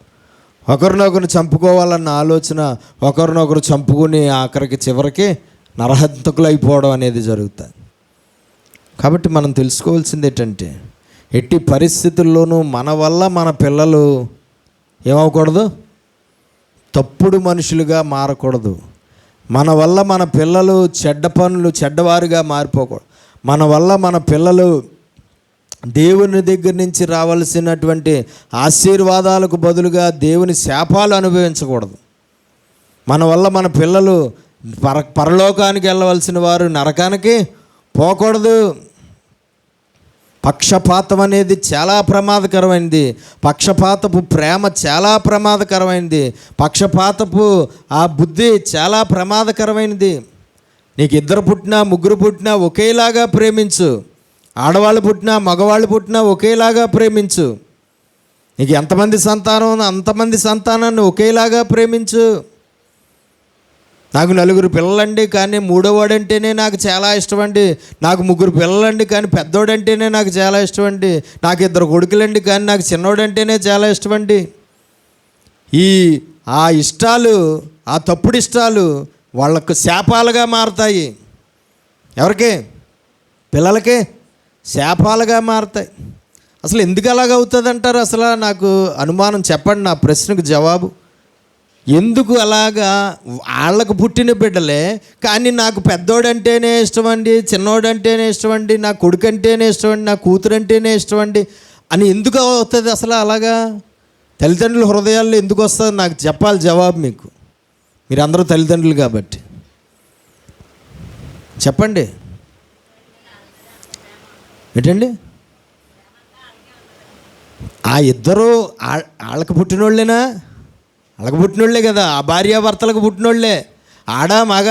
ఒకరినొకరు చంపుకోవాలన్న ఆలోచన, ఒకరినొకరు చంపుకుని చివరికి నరహంతకులు అయిపోవడం అనేది జరుగుతుంది. కాబట్టి మనం తెలుసుకోవాల్సింది ఏంటంటే, ఎట్టి పరిస్థితుల్లోనూ మన వల్ల మన పిల్లలు ఏమవకూడదు? తప్పుడు మనుషులుగా మారకూడదు. మన వల్ల మన పిల్లలు చెడ్డవారుగా మారిపోకూడదు. మన వల్ల మన పిల్లలు దేవుని దగ్గర నుంచి రావాల్సినటువంటి ఆశీర్వాదాలకు బదులుగా దేవుని శాపాలు అనుభవించకూడదు. మన వల్ల మన పిల్లలు పరలోకానికి వెళ్ళవలసిన వారు నరకానికి పోకూడదు. పక్షపాతం అనేది చాలా ప్రమాదకరమైనది. పక్షపాతపు ప్రేమ చాలా ప్రమాదకరమైనది. పక్షపాతపు ఆ బుద్ధి చాలా ప్రమాదకరమైనది. నీకు ఇద్దరు పుట్టినా, ముగ్గురు పుట్టినా ఒకేలాగా ప్రేమించు. ఆడవాళ్ళు పుట్టినా, మగవాళ్ళు పుట్టినా ఒకేలాగా ప్రేమించు. నీకు ఎంతమంది సంతానం, అంతమంది సంతానాన్ని ఒకేలాగా ప్రేమించు. నాకు 4 పిల్లలండి, కానీ 3వాడంటేనే నాకు చాలా ఇష్టం అండి. నాకు 3 పిల్లలండి, కానీ పెద్దోడంటేనే నాకు చాలా ఇష్టం అండి. నాకు 2 కొడుకులండి, కానీ నాకు చిన్నోడంటేనే చాలా ఇష్టం అండి. ఆ ఇష్టాలు, ఆ తప్పుడు ఇష్టాలు వాళ్ళకు శాపాలుగా మారతాయి. ఎవరికి? పిల్లలకి శాపాలుగా మారతాయి. అసలు ఎందుకు అలాగ అవుతుంది అంటారు? అసలు నాకు అనుమానం. చెప్పండి, నా ప్రశ్నకు జవాబు. ఎందుకు అలాగా? వాళ్ళకు పుట్టిన బిడ్డలే, కానీ నాకు పెద్దోడంటేనే ఇష్టం అండి, చిన్నోడంటేనే ఇష్టం అండి, నా కొడుకు అంటేనే ఇష్టం అండి, నా కూతురు అంటేనే ఇష్టం అండి అని ఎందుకు అవుతుంది అసలు అలాగా? తల్లిదండ్రుల హృదయాల్లో ఎందుకు వస్తుంది? నాకు చెప్పాలి జవాబు. మీరు అందరూ తల్లిదండ్రులు కాబట్టి చెప్పండి. ఏంటండి? ఆ ఇద్దరు వాళ్ళకి పుట్టినోళ్ళేనా? వాళ్ళకి పుట్టినోళ్ళే కదా. ఆ భార్యాభర్తలకు పుట్టినోళ్ళే. ఆడ మగ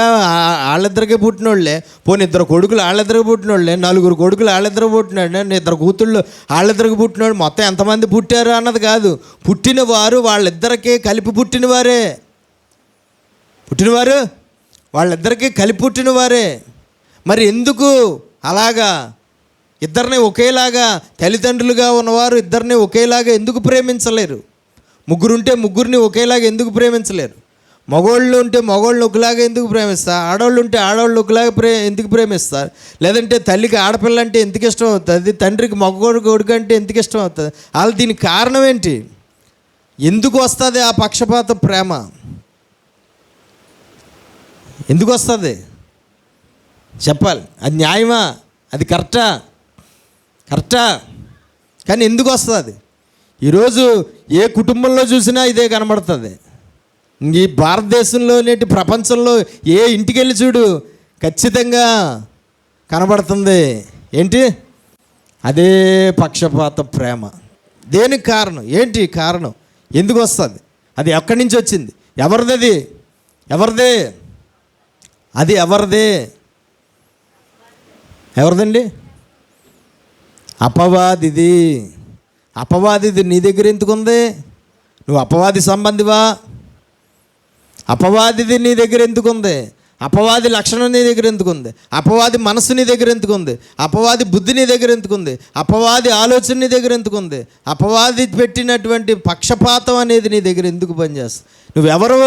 వాళ్ళిద్దరికి పుట్టినోళ్ళే. పోనీ 2 కొడుకులు వాళ్ళిద్దరికి పుట్టినోళ్ళే, 4 కొడుకులు వాళ్ళిద్దరికి పుట్టినోళ్ళే, 2 కూతుళ్ళు వాళ్ళిద్దరికి పుట్టినోళ్ళు. మొత్తం ఎంతమంది పుట్టారు అన్నది కాదు, పుట్టినవారు వాళ్ళిద్దరికీ కలిపి పుట్టినవారే. పుట్టినవారు వాళ్ళిద్దరికీ కలిపి పుట్టినవారే. మరి ఎందుకు అలాగా ఇద్దరిని ఒకేలాగా, తల్లిదండ్రులుగా ఉన్నవారు ఇద్దరిని ఒకేలాగా ఎందుకు ప్రేమించలేరు? ముగ్గురుంటే ముగ్గురిని ఒకేలాగా ఎందుకు ప్రేమించలేరు? మగోళ్ళు ఉంటే మగోళ్ళని ఒకలాగా ఎందుకు ప్రేమిస్తారు? ఆడవాళ్ళు ఉంటే ఆడవాళ్ళు ఒకలాగా ఎందుకు ప్రేమిస్తారు? లేదంటే తల్లికి ఆడపిల్ల అంటే ఎందుకు ఇష్టం అవుతుంది? తండ్రికి కొడుకు అంటే ఎందుకు ఇష్టం అవుతుంది? వాళ్ళు దీనికి కారణం ఏంటి? ఎందుకు వస్తుంది ఆ పక్షపాత ప్రేమ? ఎందుకు వస్తుంది చెప్పాలి. అది న్యాయమా? అది కరెక్టా? కానీ ఎందుకు వస్తుంది? ఈరోజు ఏ కుటుంబంలో చూసినా ఇదే కనబడుతుంది. ఈ భారతదేశంలో నేటి ప్రపంచంలో ఏ ఇంటికి వెళ్ళి చూడు ఖచ్చితంగా కనబడుతుంది. ఏంటి? అదే పక్షపాత ప్రేమ. దేనికి కారణం? ఏంటి కారణం? ఎందుకు వస్తుంది? అది ఎక్కడి నుంచి వచ్చింది? ఎవరిది? అది ఎవరిదండి? అపవాదిది నీ దగ్గర ఎందుకుంది? నువ్వు అపవాది సంబంధివా? అపవాదిది నీ దగ్గర ఎందుకుంది? అపవాది లక్షణం నీ దగ్గర ఎందుకుంది? అపవాది మనసు నీ దగ్గర ఎందుకుంది? అపవాది బుద్ధి నీ దగ్గర ఎందుకుంది? అపవాది ఆలోచన నీ దగ్గర ఎందుకుంది? అపవాది పెట్టినటువంటి పక్షపాతం అనేది నీ దగ్గర ఎందుకు పనిచేస్తుంది? నువ్వెవరు?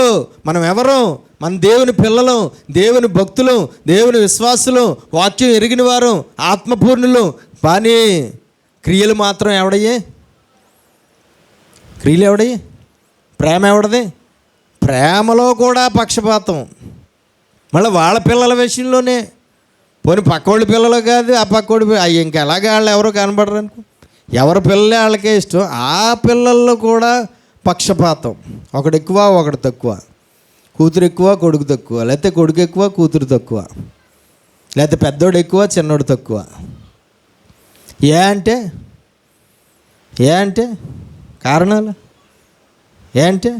మనం ఎవరు? మన దేవుని పిల్లలం, దేవుని భక్తులు, దేవుని విశ్వాసులు, వాక్యం ఎరిగిన వారు, ఆత్మపూర్ణులు. కానీ క్రియలు మాత్రం ఎవడయ్యే? క్రియలు ఎవడయ్యే? ప్రేమ ఎవడది? ప్రేమలో కూడా పక్షపాతం. మళ్ళీ వాళ్ళ పిల్లల విషయంలోనే, పోనీ పక్కోళ్ళ పిల్లలు కాదు, ఆ పక్కోడి ఇంకా ఎలాగ వాళ్ళు ఎవరో కనబడరు అనుకో, ఎవరి పిల్లలే వాళ్ళకే ఇష్టం. ఆ పిల్లల్లో కూడా పక్షపాతం. ఒకడు ఎక్కువ, ఒకడు తక్కువ, కూతురు ఎక్కువ, కొడుకు తక్కువ, లేకపోతే కొడుకు ఎక్కువ, కూతురు తక్కువ, లేకపోతే పెద్దోడు ఎక్కువ, చిన్నోడు తక్కువ. ఏ అంటే కారణాలు అంటే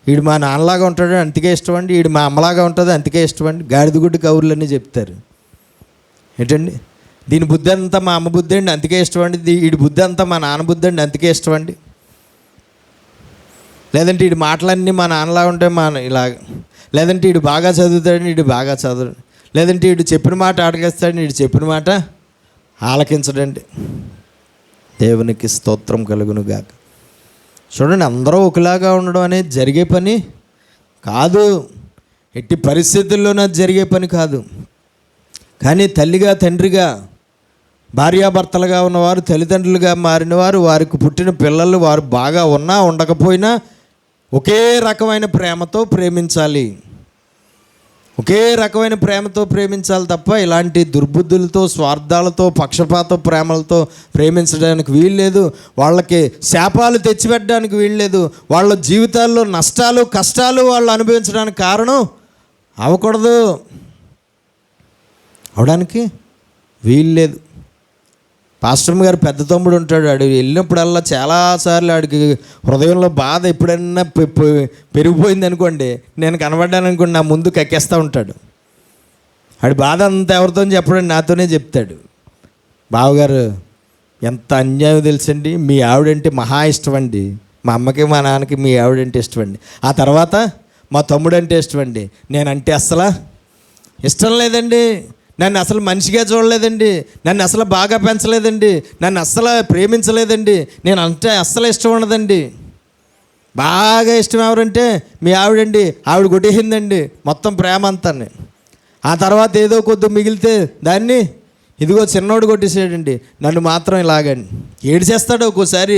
వీడు మా నాన్నలాగా ఉంటాడు అందుకే ఇష్టమండి, వీడు మా అమ్మలాగా ఉంటుంది అందుకే ఇష్టమండి. గాడిదగుడ్డు కౌరులన్నీ చెప్తారు ఏంటండి. దీని బుద్ధి అంతా మా అమ్మ బుద్ధి అండి అందుకే ఇష్టమండి, వీడి బుద్ధి అంతా మా నాన్న బుద్ధి అండి అందుకే ఇష్టమండి. లేదంటే వీడి మాటలన్నీ మా నాన్నలా ఉంటాయి ఇలాగ. లేదంటే వీడు బాగా చదువుతాడని వీడు బాగా చదవడు. లేదంటే వీడు చెప్పిన మాట ఆటకేస్తాడని వీడు చెప్పిన మాట ఆలకించడండి. దేవునికి స్తోత్రం కలుగును గాక. చూడండి, అందరూ ఒకలాగా ఉండడం అనేది జరిగే పని కాదు, ఎట్టి పరిస్థితుల్లోనూ అది జరిగే పని కాదు. కానీ తల్లిగా, తండ్రిగా, భార్యాభర్తలుగా ఉన్నవారు, తల్లిదండ్రులుగా మారినవారు, వారికి పుట్టిన పిల్లలు వారు బాగా ఉన్నా ఉండకపోయినా ఒకే రకమైన ప్రేమతో ప్రేమించాలి. ఒకే రకమైన ప్రేమతో ప్రేమించాలి తప్ప ఇలాంటి దుర్బుద్ధులతో, స్వార్థాలతో, పక్షపాత ప్రేమలతో ప్రేమించడానికి వీల్లేదు. వాళ్ళకి శాపాలు తెచ్చిపెట్టడానికి వీల్లేదు. వాళ్ళ జీవితాల్లో నష్టాలు, కష్టాలు వాళ్ళు అనుభవించడానికి కారణం అవ్వకూడదు, అవడానికి వీల్లేదు. పాస్టర్ గారు పెద్ద తమ్ముడు ఉంటాడు. ఆడు వెళ్ళినప్పుడల్లా చాలాసార్లు ఆడికి హృదయంలో బాధ ఎప్పుడైనా పెరిగిపోయింది అనుకోండి, నేను కనబడ్డాను అనుకోండి, నా ముందు కక్కేస్తూ ఉంటాడు. ఆడి బాధ అంతా ఎవరితో చెప్పడండి, నాతోనే చెప్తాడు. బావగారు ఎంత అన్యాయం తెలుసండి, మీ ఆవిడంటే మహా ఇష్టం అండి, మా అమ్మకి మా నాన్నకి మీ ఆవిడంటే ఇష్టం అండి, ఆ తర్వాత మా తమ్ముడు అంటే ఇష్టం అండి, నేనంటే అస్సలు ఇష్టం లేదండి, నన్ను అసలు మనిషిగా చూడలేదండి, నన్ను అసలు బాగా పెంచలేదండి, నన్ను అస్సలు ప్రేమించలేదండి, నేను అంటే అస్సలు ఇష్టం ఉండదండి. బాగా ఇష్టం ఎవరంటే మీ ఆవిడండి, ఆవిడ కొట్టేసిందండి మొత్తం ప్రేమ అంతా. ఆ తర్వాత ఏదో కొద్ది మిగిలితే దాన్ని ఇదిగో చిన్నోడు కొట్టేసాడండి, నన్ను మాత్రం ఇలాగండి ఏడిచేస్తాడు. ఒక్కోసారి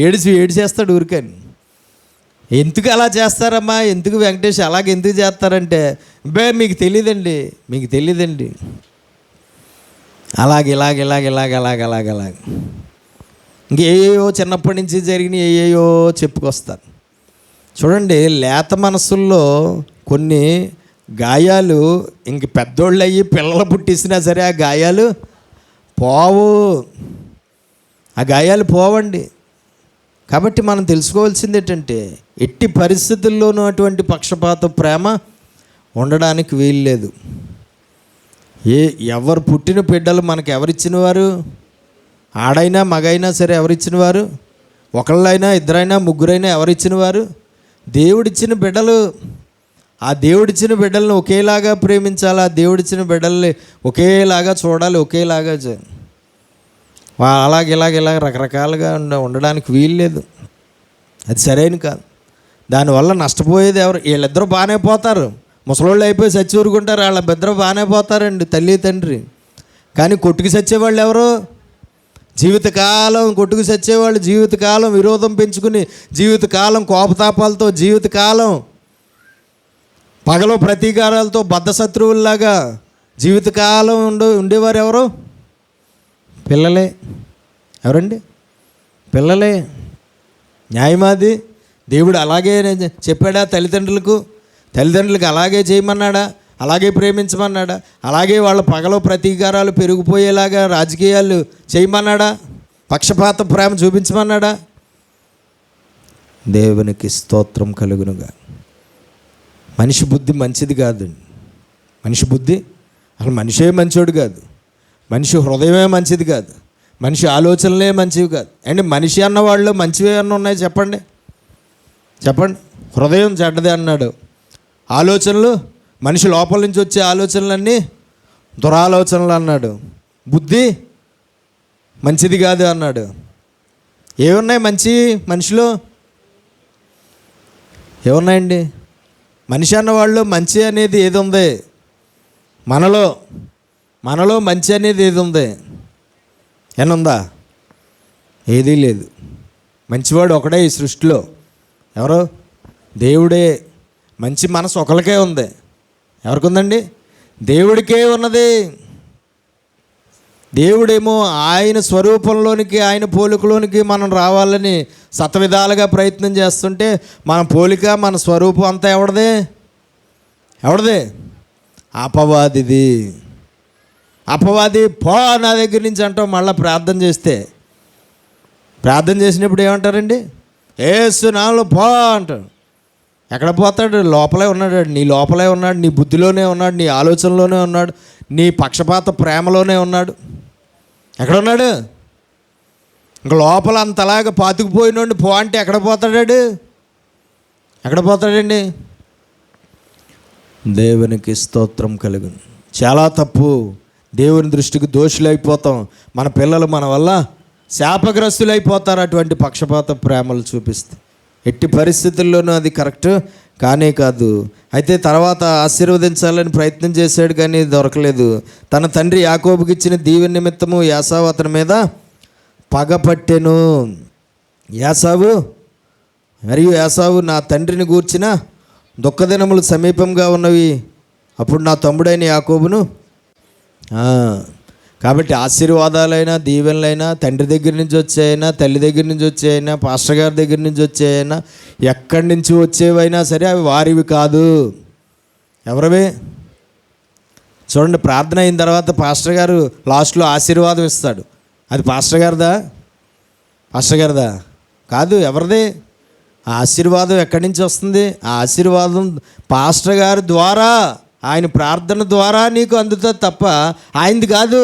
ఏడిచేస్తాడు ఊరికని. ఎందుకు అలా చేస్తారమ్మా, ఎందుకు వెంకటేష్ అలాగే ఎందుకు చేస్తారంటే, మీకు తెలియదండి, మీకు తెలియదండి, అలాగే ఇంకేయో చిన్నప్పటి నుంచి జరిగిన ఏయో చెప్పుకొస్తారు. చూడండి, లేత మనసుల్లో కొన్ని గాయాలు ఇంక పెద్దోళ్ళు అయ్యి పిల్లలు పుట్టిసినా సరే ఆ గాయాలు పోవండి. కాబట్టి మనం తెలుసుకోవాల్సింది ఏంటంటే, ఎట్టి పరిస్థితుల్లోనూ అటువంటి పక్షపాత ప్రేమ ఉండడానికి వీల్లేదు. ఎవరు పుట్టిన బిడ్డలు మనకు ఎవరిచ్చిన వారు? ఆడైనా మగైనా సరే ఎవరిచ్చినవారు? ఒకళ్ళైనా, ఇద్దరైనా, ముగ్గురైనా ఎవరిచ్చిన వారు? దేవుడిచ్చిన బిడ్డలు. ఆ దేవుడిచ్చిన బిడ్డలను ఒకేలాగా ప్రేమించాలి, ఆ దేవుడిచ్చిన బిడ్డల్ని ఒకేలాగా చూడాలి, ఒకేలాగా ఇలాగ రకరకాలుగా ఉండడానికి వీల్లేదు. అది సరైన కాదు. దానివల్ల నష్టపోయేది ఎవరు? వీళ్ళిద్దరూ బాగానే పోతారు, ముసలోళ్ళు అయిపోయి చచ్చి ఊరుకుంటారు, వాళ్ళిద్దరూ బాగానే పోతారండి, తల్లి తండ్రి. కానీ కొట్టుకు చచ్చేవాళ్ళు ఎవరు? జీవితకాలం కొట్టుకు చచ్చేవాళ్ళు, జీవితకాలం విరోధం పెంచుకుని, జీవితకాలం కోపతాపాలతో, జీవితకాలం పగలో ప్రతీకారాలతో బద్ధ శత్రువుల్లాగా జీవితకాలం ఉండేవారు ఎవరు? పిల్లలే. ఎవరండి? పిల్లలే. న్యాయమాది దేవుడు అలాగే చెప్పాడా తల్లిదండ్రులకు అలాగే చేయమన్నాడా? అలాగే ప్రేమించమన్నాడా? అలాగే వాళ్ళ పగలో ప్రతీకారాలు పెరిగిపోయేలాగా రాజకీయాలు చేయమన్నాడా? పక్షపాత ప్రేమ చూపించమన్నాడా? దేవునికి స్తోత్రం కలుగునుగా. మనిషి బుద్ధి మంచిది కాదండి. మనిషి బుద్ధి అసలు మనిషే మంచోడు కాదు, మనిషి హృదయమే మంచిది కాదు, మనిషి ఆలోచనలే మంచివి కాదు. అండ్ మనిషి అన్న వాళ్ళు మంచివే అన్న ఉన్నాయి చెప్పండి. హృదయం చెడ్డదే అన్నాడు, ఆలోచనలు మనిషి లోపల నుంచి వచ్చే ఆలోచనలన్నీ దురాలోచనలు అన్నాడు. బుద్ధి మంచిది కాదు అన్నాడు. ఏమున్నాయి మంచి మనిషిలో? ఏమున్నాయండి? మనిషి అన్నవాళ్ళు మంచి అనేది ఏది ఉంది? మనలో మంచి అనేది ఏది ఉంది? ఏనుందా? ఏదీ లేదు. మంచివాడు ఒకడే ఈ సృష్టిలో. ఎవరు? దేవుడే. మంచి మనసు ఒకరికే ఉంది. ఎవరికి ఉందండి? దేవుడికే ఉన్నది. దేవుడేమో ఆయన స్వరూపంలోనికి, ఆయన పోలికలోనికి మనం రావాలని శతవిధాలుగా ప్రయత్నం చేస్తుంటే మన పోలిక, మన స్వరూపం అంతా ఎవరిదే? అపవాదిది. అపవాది పో నా దగ్గర నుంచి అంటాం. మళ్ళీ ప్రార్థన చేసినప్పుడు ఏమంటారండి? యేసు నామములో పో అంటాడు. ఎక్కడ పోతాడు? లోపలే ఉన్నాడు. నీ లోపలే ఉన్నాడు, నీ బుద్ధిలోనే ఉన్నాడు, నీ ఆలోచనలోనే ఉన్నాడు, నీ పక్షపాత ప్రేమలోనే ఉన్నాడు. ఎక్కడున్నాడు? ఇంక లోపల అంతలాగా పాతుకుపోయినోడిని పో అంటే ఎక్కడ పోతాడండి? దేవునికి స్తోత్రం కలుగును. చాలా తప్పు. దేవుని దృష్టికి దోషులైపోతాం. మన పిల్లలు మన వల్ల శాపగ్రస్తులైపోతారు అటువంటి పక్షపాత ప్రేమలు చూపిస్తే. ఎట్టి పరిస్థితుల్లోనూ అది కరెక్ట్ కానే కాదు. అయితే తర్వాత ఆశీర్వదించాలని ప్రయత్నం చేశాడు, కానీ దొరకలేదు. తన తండ్రి యాకోబుకి ఇచ్చిన దీవెన నిమిత్తము యాసావు అతని మీద పగపట్టెను. యాసావు నా తండ్రిని గూర్చిన దుఃఖదినములు సమీపంగా ఉన్నవి, అప్పుడు నా తమ్ముడైన యాకోబును. కాబట్టి ఆశీర్వాదాలైనా దీవెనలైనా తండ్రి దగ్గర నుంచి వచ్చాయైనా, తల్లి దగ్గర నుంచి వచ్చాయైనా, పాస్టర్ గారి దగ్గర నుంచి వచ్చాయైనా, ఎక్కడి నుంచి వచ్చేవైనా సరే అవి వారివి కాదు. ఎవరివే? చూడండి, ప్రార్థన అయిన తర్వాత పాస్టర్ గారు లాస్ట్లో ఆశీర్వాదం ఇస్తాడు. అది పాస్టర్ గారిదా? కాదు. ఎవరిది? ఆ ఆశీర్వాదం ఎక్కడి నుంచి వస్తుంది? ఆ ఆశీర్వాదం పాస్టర్ గారి ద్వారా, ఆయన ప్రార్థన ద్వారా నీకు అందుతుంది తప్ప ఆయనది కాదు.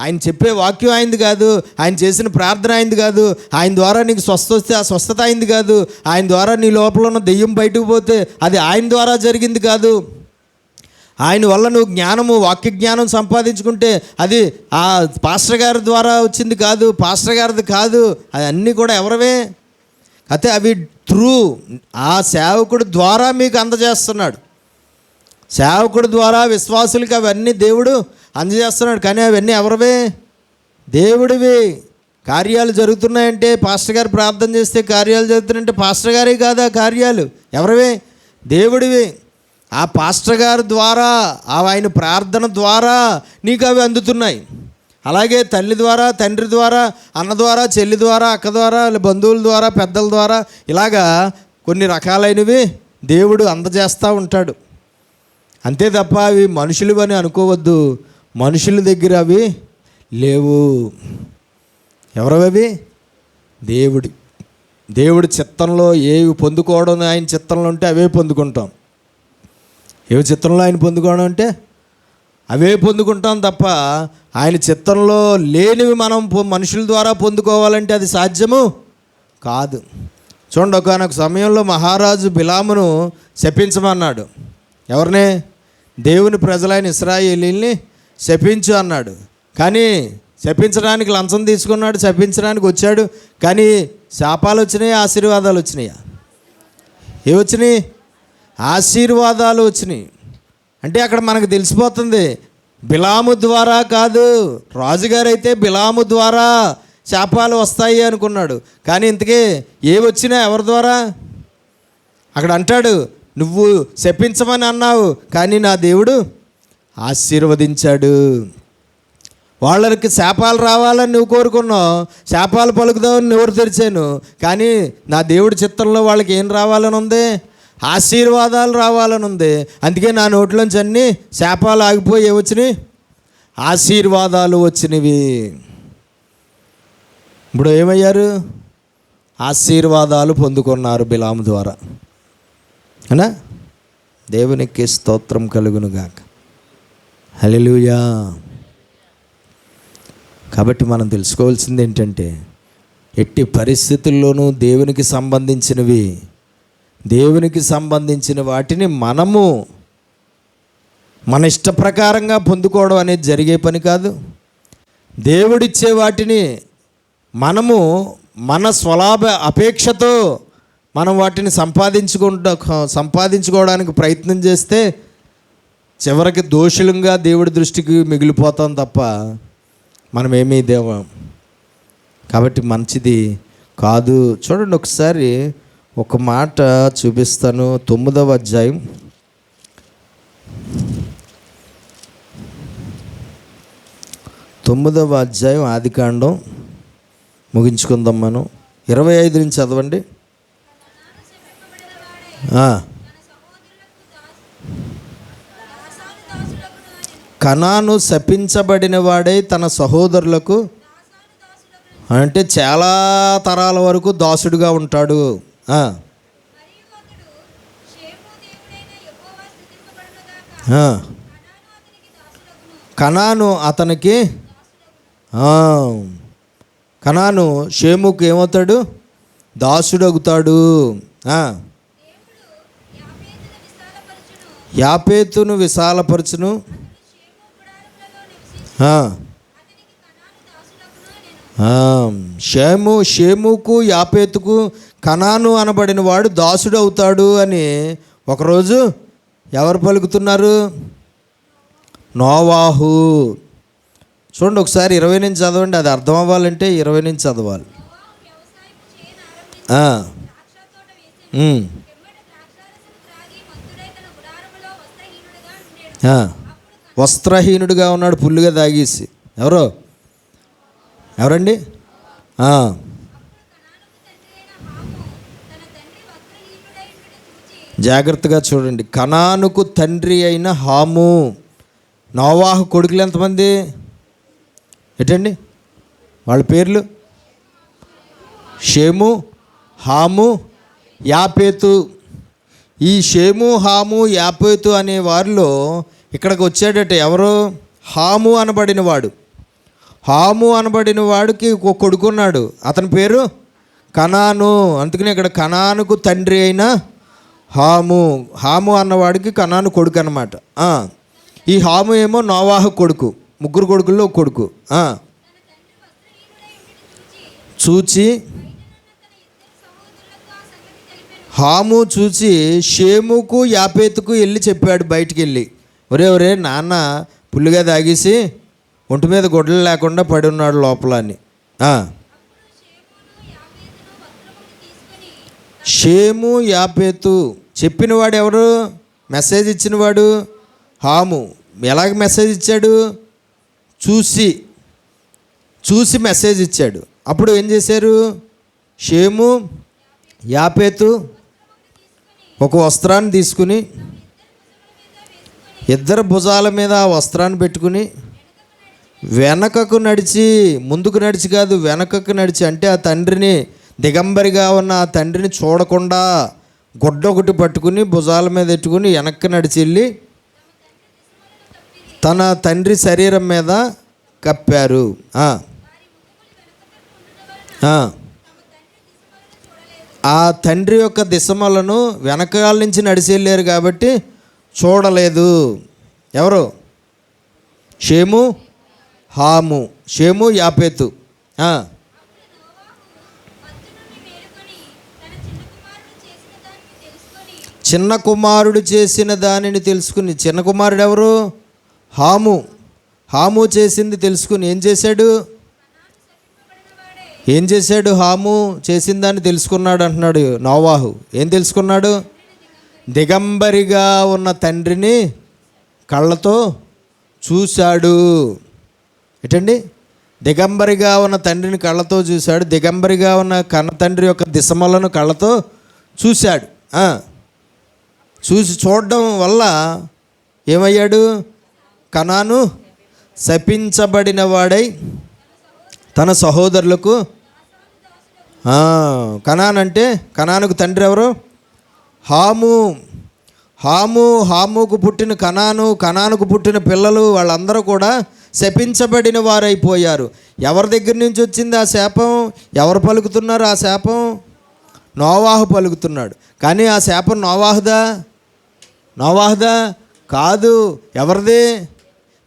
ఆయన చెప్పే వాక్యం ఆయనది కాదు. ఆయన చేసిన ప్రార్థన ఆయనది కాదు. ఆయన ద్వారా నీకు స్వస్థ వస్తే ఆ స్వస్థత ఆయనది కాదు. ఆయన ద్వారా నీ లోపల ఉన్న దెయ్యం బయటకు పోతే అది ఆయన ద్వారా జరిగింది కాదు. ఆయన వల్ల నువ్వు జ్ఞానము, వాక్య జ్ఞానం సంపాదించుకుంటే అది ఆ పాస్టర్ గారి ద్వారా వచ్చింది కాదు, పాస్టర్ గారిది కాదు. అది అన్నీ కూడా ఎవరివే? అయితే అవి త్రూ ఆ సేవకుడు ద్వారా మీకు అందజేస్తున్నాడు. సేవకుడు ద్వారా విశ్వాసులకి అవన్నీ దేవుడు అందజేస్తున్నాడు. కానీ అవన్నీ ఎవరివే? దేవుడివి. కార్యాలు జరుగుతున్నాయంటే పాస్టర్ గారు ప్రార్థన చేస్తే కార్యాలు జరుగుతున్నాయంటే పాస్టర్ గారే కాదా కార్యాలు? ఎవరివే? దేవుడివి. ఆ పాస్టర్ గారి ద్వారా, ఆయన ప్రార్థన ద్వారా నీకు అవి అందుతున్నాయి. అలాగే తల్లి ద్వారా, తండ్రి ద్వారా, అన్న ద్వారా, చెల్లి ద్వారా, అక్క ద్వారా, బంధువుల ద్వారా, పెద్దల ద్వారా, ఇలాగా కొన్ని రకాలైనవి దేవుడు అందజేస్తూ ఉంటాడు. అంతే తప్ప అవి మనుషులు అని అనుకోవద్దు. మనుషుల దగ్గర అవి లేవు. ఎవరవి? దేవుడి చిత్తంలో ఏవి పొందుకోవడం ఆయన చిత్తంలో ఉంటే అవే పొందుకుంటాం. ఏవి చిత్తంలో ఆయన పొందుకోవడం అంటే అవే పొందుకుంటాం తప్ప ఆయన చిత్తంలో లేనివి మనం మనుషుల ద్వారా పొందుకోవాలంటే అది సాధ్యము కాదు. చూడండి, ఒకనొక సమయంలో మహారాజు బిలామును శపించమన్నాడు. ఎవరిని? దేవుని ప్రజలైన ఇశ్రాయేలీల్ని శపించు అన్నాడు. కానీ శపించడానికి లంచం తీసుకున్నాడు, శపించడానికి వచ్చాడు. కానీ శాపాలు వచ్చినాయి, ఆశీర్వాదాలు వచ్చినాయా? ఏమొచ్చినాయి? ఆశీర్వాదాలు వచ్చినాయి. అంటే అక్కడ మనకు తెలిసిపోతుంది బిలాము ద్వారా కాదు. రాజుగారు అయితే బిలాము ద్వారా శాపాలు వస్తాయి అనుకున్నాడు. కానీ ఇంతకీ ఏవి వచ్చినా ఎవరి ద్వారా? అక్కడ అంటాడు, నువ్వు శపించమని అన్నావు, కానీ నా దేవుడు ఆశీర్వదించాడు. వాళ్ళకి శాపాలు రావాలని నువ్వు కోరుకున్నావు, శాపాలు పలుకుదామని నోరు తెరిచాను, కానీ నా దేవుడి చిత్తంలో వాళ్ళకి ఏం రావాలని ఉంది? ఆశీర్వాదాలు రావాలని ఉంది. అందుకే నా నోట్లోంచి అన్నీ శాపాలు ఆగిపోయి వచ్చినాయి, ఆశీర్వాదాలు వచ్చినవి. ఇప్పుడు ఏమయ్యారు? ఆశీర్వాదాలు పొందుకున్నారు బిలాము ద్వారా. అనా? దేవునికి స్తోత్రం కలుగునుగాక. హల్లెలూయా. కాబట్టి మనం తెలుసుకోవాల్సింది ఏంటంటే, ఎట్టి పరిస్థితుల్లోనూ దేవునికి సంబంధించినవి దేవునికి సంబంధించిన వాటిని మనము మన ఇష్ట ప్రకారంగా పొందుకోవడం అనేది జరిగే పని కాదు. దేవుడిచ్చే వాటిని మనము మన స్వలాభ అపేక్షతో మనం వాటిని సంపాదించుకోవడానికి ప్రయత్నం చేస్తే చివరికి దోషులంగా దేవుడి దృష్టికి మిగిలిపోతాం తప్ప మనమేమీ దేవం కాబట్టి మంచిది కాదు. చూడండి, ఒకసారి ఒక మాట చూపిస్తాను. 9వ అధ్యాయం 9వ అధ్యాయం ఆదికాండం ముగించుకుందాం మనం. 25 నుంచి చదవండి. కనాను శపించబడిన వాడై తన సహోదరులకు అంటే చాలా తరాల వరకు దాసుడుగా ఉంటాడు. కనాను అతనికి కనాను షేముకు ఏమవుతాడు? దాసుడవుతాడు. యాపేతును విశాలపరచును. షేముకు యాపేతుకు కనాను అనబడిన వాడు దాసుడు అవుతాడు అని ఒకరోజు ఎవరు పలుకుతున్నారు? నోవాహు. చూడండి, ఒకసారి 20 నుంచి చదవండి. అది అర్థం అవ్వాలంటే 20 నుంచి చదవాలి. వస్త్రహీనుడిగా ఉన్నాడు, పుల్లుగా తాగేసి. ఎవరండి? జాగ్రత్తగా చూడండి. కనానుకు తండ్రి అయిన హాము. నోవాహు కొడుకులు ఎంతమంది? ఏంటండి వాళ్ళ పేర్లు? షేము, హాము, యాపేతు. ఈ షేము, హాము, యాపేతు అనే వారిలో ఇక్కడికి వచ్చాడట ఎవరు? హాము అనబడిన వాడు. హాము అనబడిన వాడికి ఒక కొడుకున్నాడు, అతని పేరు కనాను. అందుకని ఇక్కడ కనానుకు తండ్రి అయిన హాము. హాము అన్నవాడికి కనాను కొడుకు అన్నమాట. ఈ హాము ఏమో నోవాహు కొడుకు. ముగ్గురు కొడుకుల్లో ఒక కొడుకు. చూచి హాము చూచి షేముకు యాపేతుకు వెళ్ళి చెప్పాడు, బయటికి వెళ్ళి, ఒరే నాన్న పుల్లుగా తాగేసి ఒంటి మీద గొడ్డలు లేకుండా పడి ఉన్నాడు లోపల అని. షేము, యాపేతు. చెప్పినవాడు ఎవరు? మెసేజ్ ఇచ్చినవాడు హాము. ఎలాగ మెసేజ్ ఇచ్చాడు? చూసి మెసేజ్ ఇచ్చాడు. అప్పుడు ఏం చేశారు? షేము, యాపేతు ఒక వస్త్రాన్ని తీసుకుని ఇద్దరు భుజాల మీద ఆ వస్త్రాన్ని పెట్టుకుని వెనకకు నడిచి, ముందుకు నడిచి కాదు, వెనకకు నడిచి, అంటే ఆ తండ్రిని, దిగంబరిగా ఉన్న ఆ తండ్రిని చూడకుండా గుడ్డ ఒకటి పట్టుకుని భుజాల మీద పెట్టుకుని వెనక్కి నడిచి వెళ్ళి తన తండ్రి శరీరం మీద కప్పారు. ఆ తండ్రి యొక్క దిశమలను వెనకాల నుంచి నడిచి వెళ్ళారు కాబట్టి చూడలేదు. ఎవరు? షేము, హాము. షేము, యాపేతు. చిన్న కుమారుడు చేసిన దానిని తెలుసుకుని, చిన్న కుమారుడు ఎవరు? హాము. హాము చేసింది తెలుసుకుని ఏం చేశాడు? హాము చేసిన దాన్ని తెలుసుకున్నాడు అంటున్నాడు నోవాహు. ఏం తెలుసుకున్నాడు? దిగంబరిగా ఉన్న తండ్రిని కళ్ళతో చూశాడు. ఏంటండి? దిగంబరిగా ఉన్న తండ్రిని కళ్ళతో చూశాడు. దిగంబరిగా ఉన్న కన్న తండ్రి యొక్క దిశమలను కళ్ళతో చూశాడు. చూడడం వల్ల ఏమయ్యాడు? కనాను శపించబడిన వాడై తన సహోదరులకు. కనానంటే కనానుకు తండ్రి ఎవరు? హాము. హాముకు పుట్టిన కనానుకు పుట్టిన పిల్లలు వాళ్ళందరూ కూడా శపించబడిన వారైపోయారు. ఎవరి దగ్గర నుంచి వచ్చింది ఆ శాపం? ఎవరు పలుకుతున్నారు ఆ శాపం? నోవాహు పలుకుతున్నాడు. కానీ ఆ శాపం నోవాహుదా కాదు, ఎవరిది?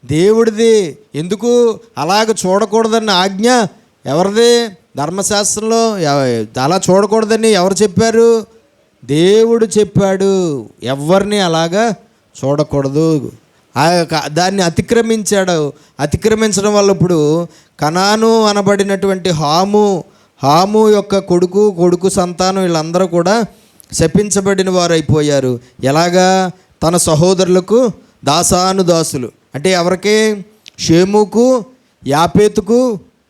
దేవుడిది. ఎందుకు అలాగ చూడకూడదన్న ఆజ్ఞ ఎవరిది? ధర్మశాస్త్రంలో అలా చూడకూడదని ఎవరు చెప్పారు? దేవుడు చెప్పాడు. ఎవరిని అలాగా చూడకూడదు. దాన్ని అతిక్రమించడం వల్ల ఇప్పుడు కనాను అనబడినటువంటి హాము యొక్క కొడుకు సంతానం వీళ్ళందరూ కూడా శపించబడిన వారు అయిపోయారు. ఎలాగా? తన సహోదరులకు దాసులు. అంటే ఎవరికి? షేముకు, యాపేతుకు.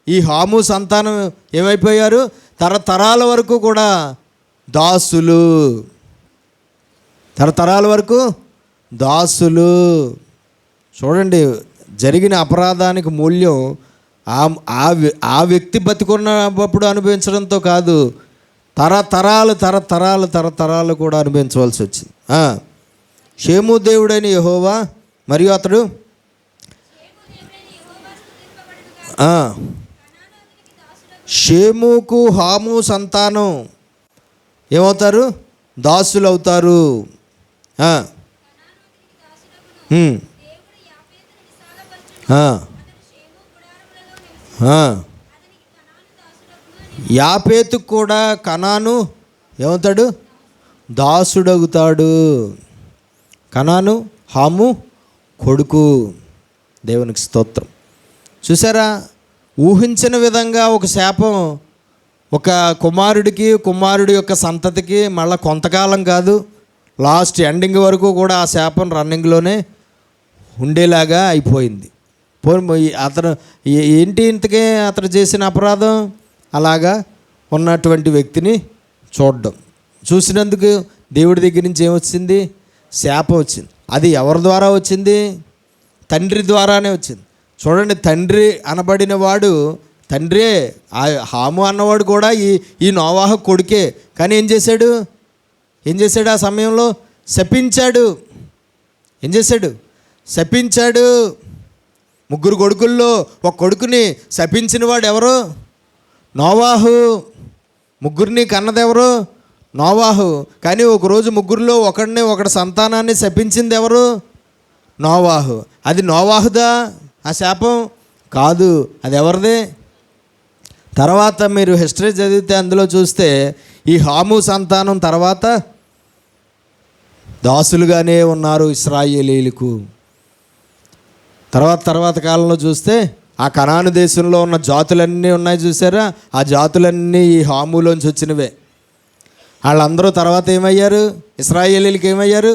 ఈ హాము సంతానం ఏమైపోయారు? తరతరాల వరకు కూడా దాసులు. తరతరాల వరకు దాసులు. చూడండి, జరిగిన అపరాధానికి మూల్యం ఆ వ్యక్తి బతికున్నప్పుడు అనుభవించడంతో కాదు, తరతరాలు కూడా అనుభవించవలసి వచ్చింది. షేము దేవుడైన యెహోవా మరియు అతడు షేముకు హాము సంతానం ఏమవుతారు? దాసులు అవుతారు. యాపేతుకు కూడా కనాను ఏమవుతాడు? దాసుడవుతాడు. కనాను హాము కొడుకు. దేవునికి స్తోత్రం. చూసారా, ఊహించిన విధంగా ఒక శాపం ఒక కుమారుడి యొక్క సంతతికి మళ్ళీ కొంతకాలం కాదు, లాస్ట్ ఎండింగ్ వరకు కూడా ఆ శాపం రన్నింగ్లోనే ఉండేలాగా అయిపోయింది. అతను ఇంతకే అతను చేసిన అపరాధం? అలాగా ఉన్నటువంటి వ్యక్తిని చూసినందుకు దేవుడి దగ్గర నుంచి ఏమొచ్చింది? శాపం వచ్చింది. అది ఎవరి ద్వారా వచ్చింది? తండ్రి ద్వారానే వచ్చింది. చూడండి, తండ్రి అనబడిన వాడు తండ్రే. హాము అన్నవాడు కూడా ఈ నోవాహు కొడుకే. కానీ ఏం చేశాడు? ఆ సమయంలో శపించాడు. ఏం చేశాడు? శపించాడు. 3 కొడుకుల్లో ఒక కొడుకుని శపించిన వాడు ఎవరు? నోవాహు. 3 కన్నదెవరు? నోవాహు. కానీ ఒకరోజు 3లో ఒకడి సంతానాన్ని శపించింది ఎవరు? నోవాహు. అది నోవాహుదా ఆ శాపం? కాదు, అది ఎవరిదే? తర్వాత మీరు హిస్టరీ చదివితే అందులో చూస్తే ఈ హాము సంతానం తర్వాత దాసులుగానే ఉన్నారు ఇశ్రాయేలీయులకు. తర్వాత కాలంలో చూస్తే ఆ కనాను దేశంలో ఉన్న జాతులన్నీ ఉన్నాయి చూసారా? ఆ జాతులన్నీ ఈ హాములోంచి వచ్చినవే. వాళ్ళందరూ తర్వాత ఏమయ్యారు? ఇశ్రాయేలీయులకి ఏమయ్యారు?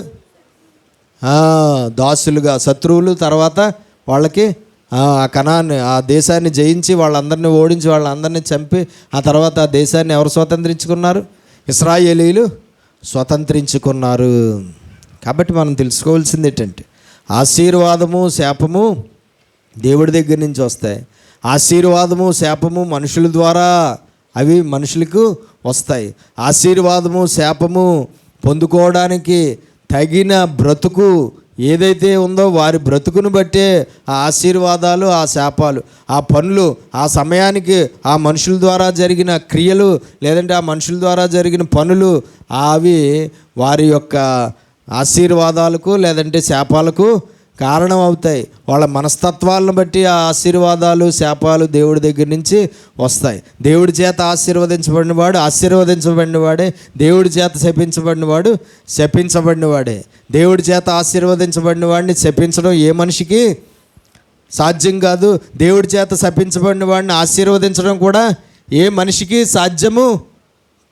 దాసులుగా, శత్రువులు. తర్వాత వాళ్ళకి ఆ దేశాన్ని జయించి వాళ్ళందరినీ ఓడించి వాళ్ళందరినీ చంపి ఆ తర్వాత ఆ దేశాన్ని ఎవరు స్వతంత్రించుకున్నారు? ఇశ్రాయేలీయులు స్వతంత్రించుకున్నారు. కాబట్టి మనం తెలుసుకోవాల్సింది ఏంటంటే ఆశీర్వాదము శాపము దేవుడి దగ్గర నుంచి వస్తాయి. ఆశీర్వాదము శాపము మనుషుల ద్వారా అవి మనుషులకు వస్తాయి. ఆశీర్వాదము శాపము పొందుకోవడానికి తగిన బ్రతుకు ఏదైతే ఉందో వారి బ్రతుకును బట్టే ఆ ఆశీర్వాదాలు, ఆ శాపాలు, ఆ పనులు, ఆ సమయానికి ఆ మనుషుల ద్వారా జరిగిన క్రియలు లేదంటే ఆ మనుషుల ద్వారా జరిగిన పనులు అవి వారి యొక్క ఆశీర్వాదాలకు లేదంటే శాపాలకు కారణం అవుతాయి. వాళ్ళ మనస్తత్వాలను బట్టి ఆ ఆశీర్వాదాలు శాపాలు దేవుడి దగ్గర నుంచి వస్తాయి. దేవుడి చేత ఆశీర్వదించబడినవాడే, దేవుడి చేత శపించబడినవాడు శపించబడినవాడే. దేవుడి చేత ఆశీర్వదించబడిన వాడిని శపించడం ఏ మనిషికి సాధ్యం కాదు. దేవుడి చేత శపించబడిన వాడిని ఆశీర్వదించడం కూడా ఏ మనిషికి సాధ్యము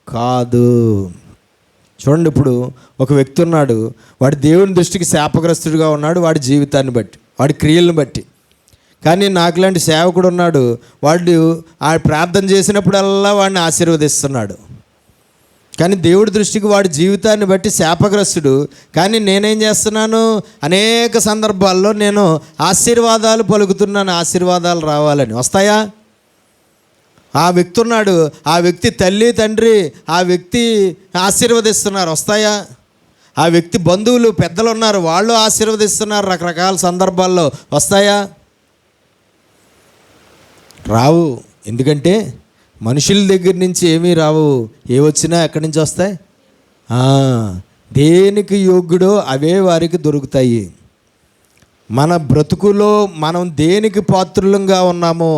కాదు. చూడండి, ఇప్పుడు ఒక వ్యక్తి ఉన్నాడు, వాడి దేవుని దృష్టికి శాపగ్రస్తుడిగా ఉన్నాడు వాడి జీవితాన్ని బట్టి, వాడి క్రియలను బట్టి. కానీ నాకులాంటి సేవకుడు ఉన్నాడు, వాడు ఆ ప్రార్థన చేసినప్పుడల్లా వాడిని ఆశీర్వదిస్తున్నాడు. కానీ దేవుడి దృష్టికి వాడి జీవితాన్ని బట్టి శాపగ్రస్తుడు. కానీ నేనేం చేస్తున్నాను? అనేక సందర్భాల్లో నేను ఆశీర్వాదాలు పలుకుతున్నాను. ఆశీర్వాదాలు రావాలని వస్తాయా? ఆ వ్యక్తి ఉన్నాడు, ఆ వ్యక్తి తల్లి తండ్రి ఆ వ్యక్తి ఆశీర్వదిస్తున్నారు, వస్తాయా? ఆ వ్యక్తి బంధువులు పెద్దలు ఉన్నారు, వాళ్ళు ఆశీర్వదిస్తున్నారు రకరకాల సందర్భాల్లో, వస్తాయా? రావు. ఎందుకంటే మనుషుల దగ్గర నుంచి ఏమీ రావు. ఏ వచ్చినా ఎక్కడి నుంచి వస్తాయి? దేనికి యోగ్యుడో అవే వారికి దొరుకుతాయి. మన బ్రతుకులో మనం దేనికి పాత్రులంగా ఉన్నామో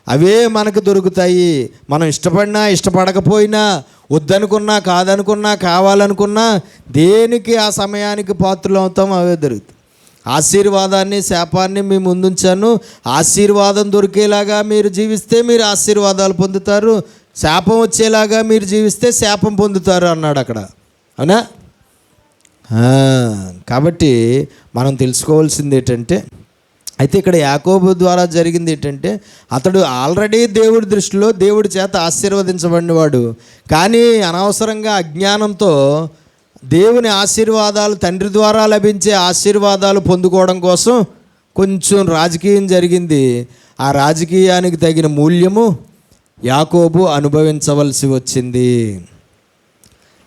అవే మనకు దొరుకుతాయి. మనం ఇష్టపడినా ఇష్టపడకపోయినా, వద్దనుకున్నా కాదనుకున్నా, కావాలనుకున్నా, దేనికి ఆ సమయానికి పాత్రలు అవుతామో అవే దొరుకుతాయి. ఆశీర్వాదాన్ని శాపాన్ని మీ ముందుంచాను. ఆశీర్వాదం దొరికేలాగా మీరు జీవిస్తే మీరు ఆశీర్వాదాలు పొందుతారు, శాపం వచ్చేలాగా మీరు జీవిస్తే శాపం పొందుతారు అన్నాడు అక్కడ. అవునా? కాబట్టి మనం తెలుసుకోవాల్సింది ఏంటంటే, అయితే ఇక్కడ యాకోబు ద్వారా జరిగింది ఏంటంటే, అతడు ఆల్రెడీ దేవుడి దృష్టిలో దేవుడి చేత ఆశీర్వదించబడినవాడు. కానీ అనవసరంగా అజ్ఞానంతో దేవుని ఆశీర్వాదాలు, తండ్రి ద్వారా లభించే ఆశీర్వాదాలు పొందుకోవడం కోసం కొంచెం రాజకీయం జరిగింది. ఆ రాజకీయానికి తగిన మూల్యము యాకోబు అనుభవించవలసి వచ్చింది.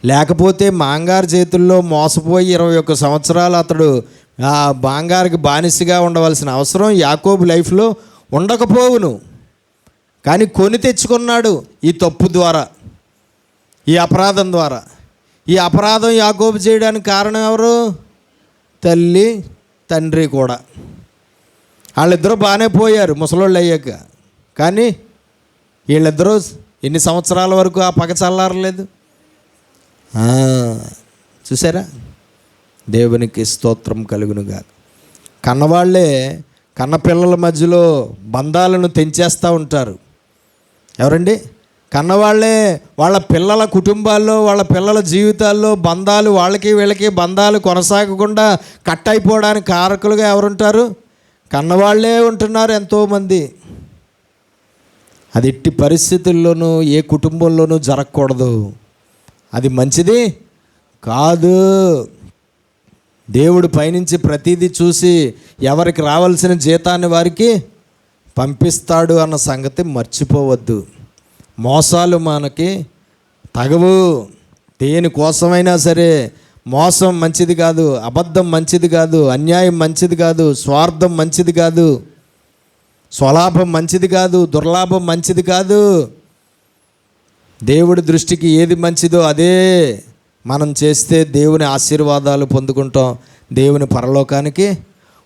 లేకపోతే మాంగారు చేతుల్లో మోసపోయి 21 సంవత్సరాలు అతడు ఆ మాంగారికి బానిసగా ఉండవలసిన అవసరం యాకోబు లైఫ్లో ఉండకపోవును. కానీ కొని తెచ్చుకున్నాడు ఈ తప్పు ద్వారా, ఈ అపరాధం ద్వారా. ఈ అపరాధం యాకోబు చేయడానికి కారణం ఎవరు? తల్లి తండ్రి కూడా. వాళ్ళిద్దరూ బాగానే పోయారు ముసలోళ్ళు అయ్యాక. కానీ వీళ్ళిద్దరూ ఎన్ని సంవత్సరాల వరకు ఆ పగ చల్లారలేదు. చూసారా? దేవునికి స్తోత్రం కలుగునుగా. కన్నవాళ్లే కన్నపిల్లల మధ్యలో బంధాలను తెంచేస్తూ ఉంటారు. ఎవరండి? కన్నవాళ్లే వాళ్ళ పిల్లల కుటుంబాల్లో, వాళ్ళ పిల్లల జీవితాల్లో బంధాలు, వాళ్ళకి వీళ్ళకి బంధాలు కొనసాగకుండా కట్ అయిపోవడానికి కారకులుగా ఎవరుంటారు? కన్నవాళ్లే ఉంటున్నారు ఎంతోమంది. అది ఎట్టి పరిస్థితుల్లోనూ ఏ కుటుంబంలోనూ జరగకూడదు. అది మంచిది కాదు. దేవుడు పైనుంచి ప్రతిదీ చూసి ఎవరికి రావాల్సిన జీతాన్ని వారికి పంపిస్తాడు అన్న సంగతి మర్చిపోవద్దు. మోసాలు మనకి తగవు. దేనికోసమైనా సరే మోసం మంచిది కాదు, అబద్ధం మంచిది కాదు, అన్యాయం మంచిది కాదు, స్వార్థం మంచిది కాదు, స్వలాభం మంచిది కాదు, దుర్లాభం మంచిది కాదు. దేవుడి దృష్టికి ఏది మంచిదో అదే మనం చేస్తే దేవుని ఆశీర్వాదాలు పొందుకుంటాం, దేవుని పరలోకానికి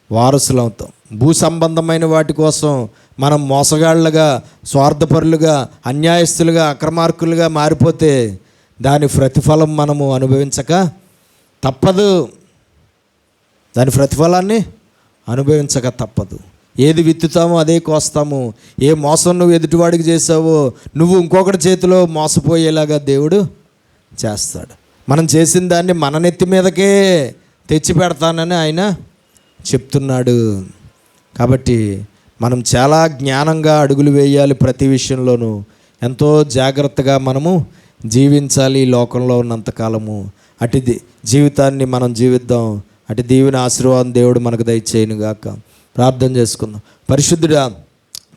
వారసులవుతాం. భూ సంబంధమైన వాటి కోసం మనం మోసగాళ్ళుగా, స్వార్థపరులుగా, అన్యాయస్తులుగా, అక్రమార్కులుగా మారిపోతే దాని ప్రతిఫలం మనము అనుభవించక తప్పదు. దాని ప్రతిఫలాన్ని అనుభవించక తప్పదు. ఏది విత్తుతామో అదే కోస్తాము. ఏ మోసం నువ్వు ఎదుటివాడికి చేసావో నువ్వు ఇంకొకటి చేతిలో మోసపోయేలాగా దేవుడు చేస్తాడు. మనం చేసిన దాన్ని మన నెత్తి మీదకే తెచ్చి పెడతానని ఆయన చెప్తున్నాడు. కాబట్టి మనం చాలా జ్ఞానంగా అడుగులు వేయాలి. ప్రతి విషయంలోనూ ఎంతో జాగ్రత్తగా మనము జీవించాలి. ఈ లోకంలో ఉన్నంతకాలము అటు జీవితాన్ని మనం జీవిద్దాం. అటు దీవెన ఆశీర్వాదం దేవుడు మనకు దయచేయునుగాక. ప్రార్థన చేసుకుందాం. పరిశుద్ధుడా,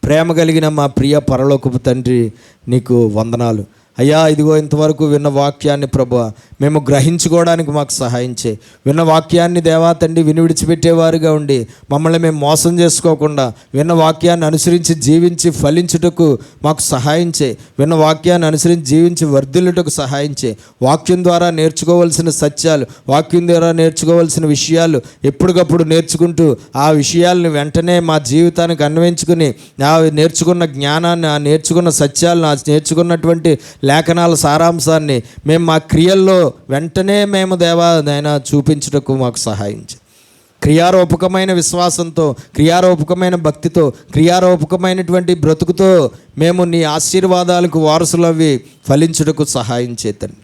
ప్రేమ కలిగిన మా ప్రియ పరలోకపు తండ్రి, నీకు వందనాలు అయ్యా. ఇదిగో ఇంతవరకు విన్న వాక్యాన్ని ప్రభువా మేము గ్రహించుకోవడానికి మాకు సహాయం చేయి. విన్న వాక్యాన్ని దేవా తండ్రి విని విడిచిపెట్టేవారుగా ఉండి మమ్మల్ని మేము మోసం చేసుకోకుండా విన్న వాక్యాన్ని అనుసరించి జీవించి ఫలించుటకు మాకు సహాయం చేయి. విన్న వాక్యాన్ని అనుసరించి జీవించి వర్ధిల్లుటకు సహాయం చేయి. వాక్యం ద్వారా నేర్చుకోవాల్సిన సత్యాలు, వాక్యం ద్వారా నేర్చుకోవాల్సిన విషయాలు ఎప్పటికప్పుడు నేర్చుకుంటూ ఆ విషయాలను వెంటనే మా జీవితానికి అన్వయించుకుని ఆ నేర్చుకున్న జ్ఞానాన్ని, ఆ నేర్చుకున్న సత్యాలను, ఆ నేర్చుకున్నటువంటి లేఖనాల సారాంశాన్ని మేము మా క్రియల్లో వెంటనే మేము దేవాదైనా చూపించుటకు మాకు సహాయించి, క్రియారూపకమైన విశ్వాసంతో, క్రియారూపకమైన భక్తితో, క్రియారూపకమైనటువంటి బ్రతుకుతో మేము నీ ఆశీర్వాదాలకు వారసులవి ఫలించుటకు సహాయం చేతండి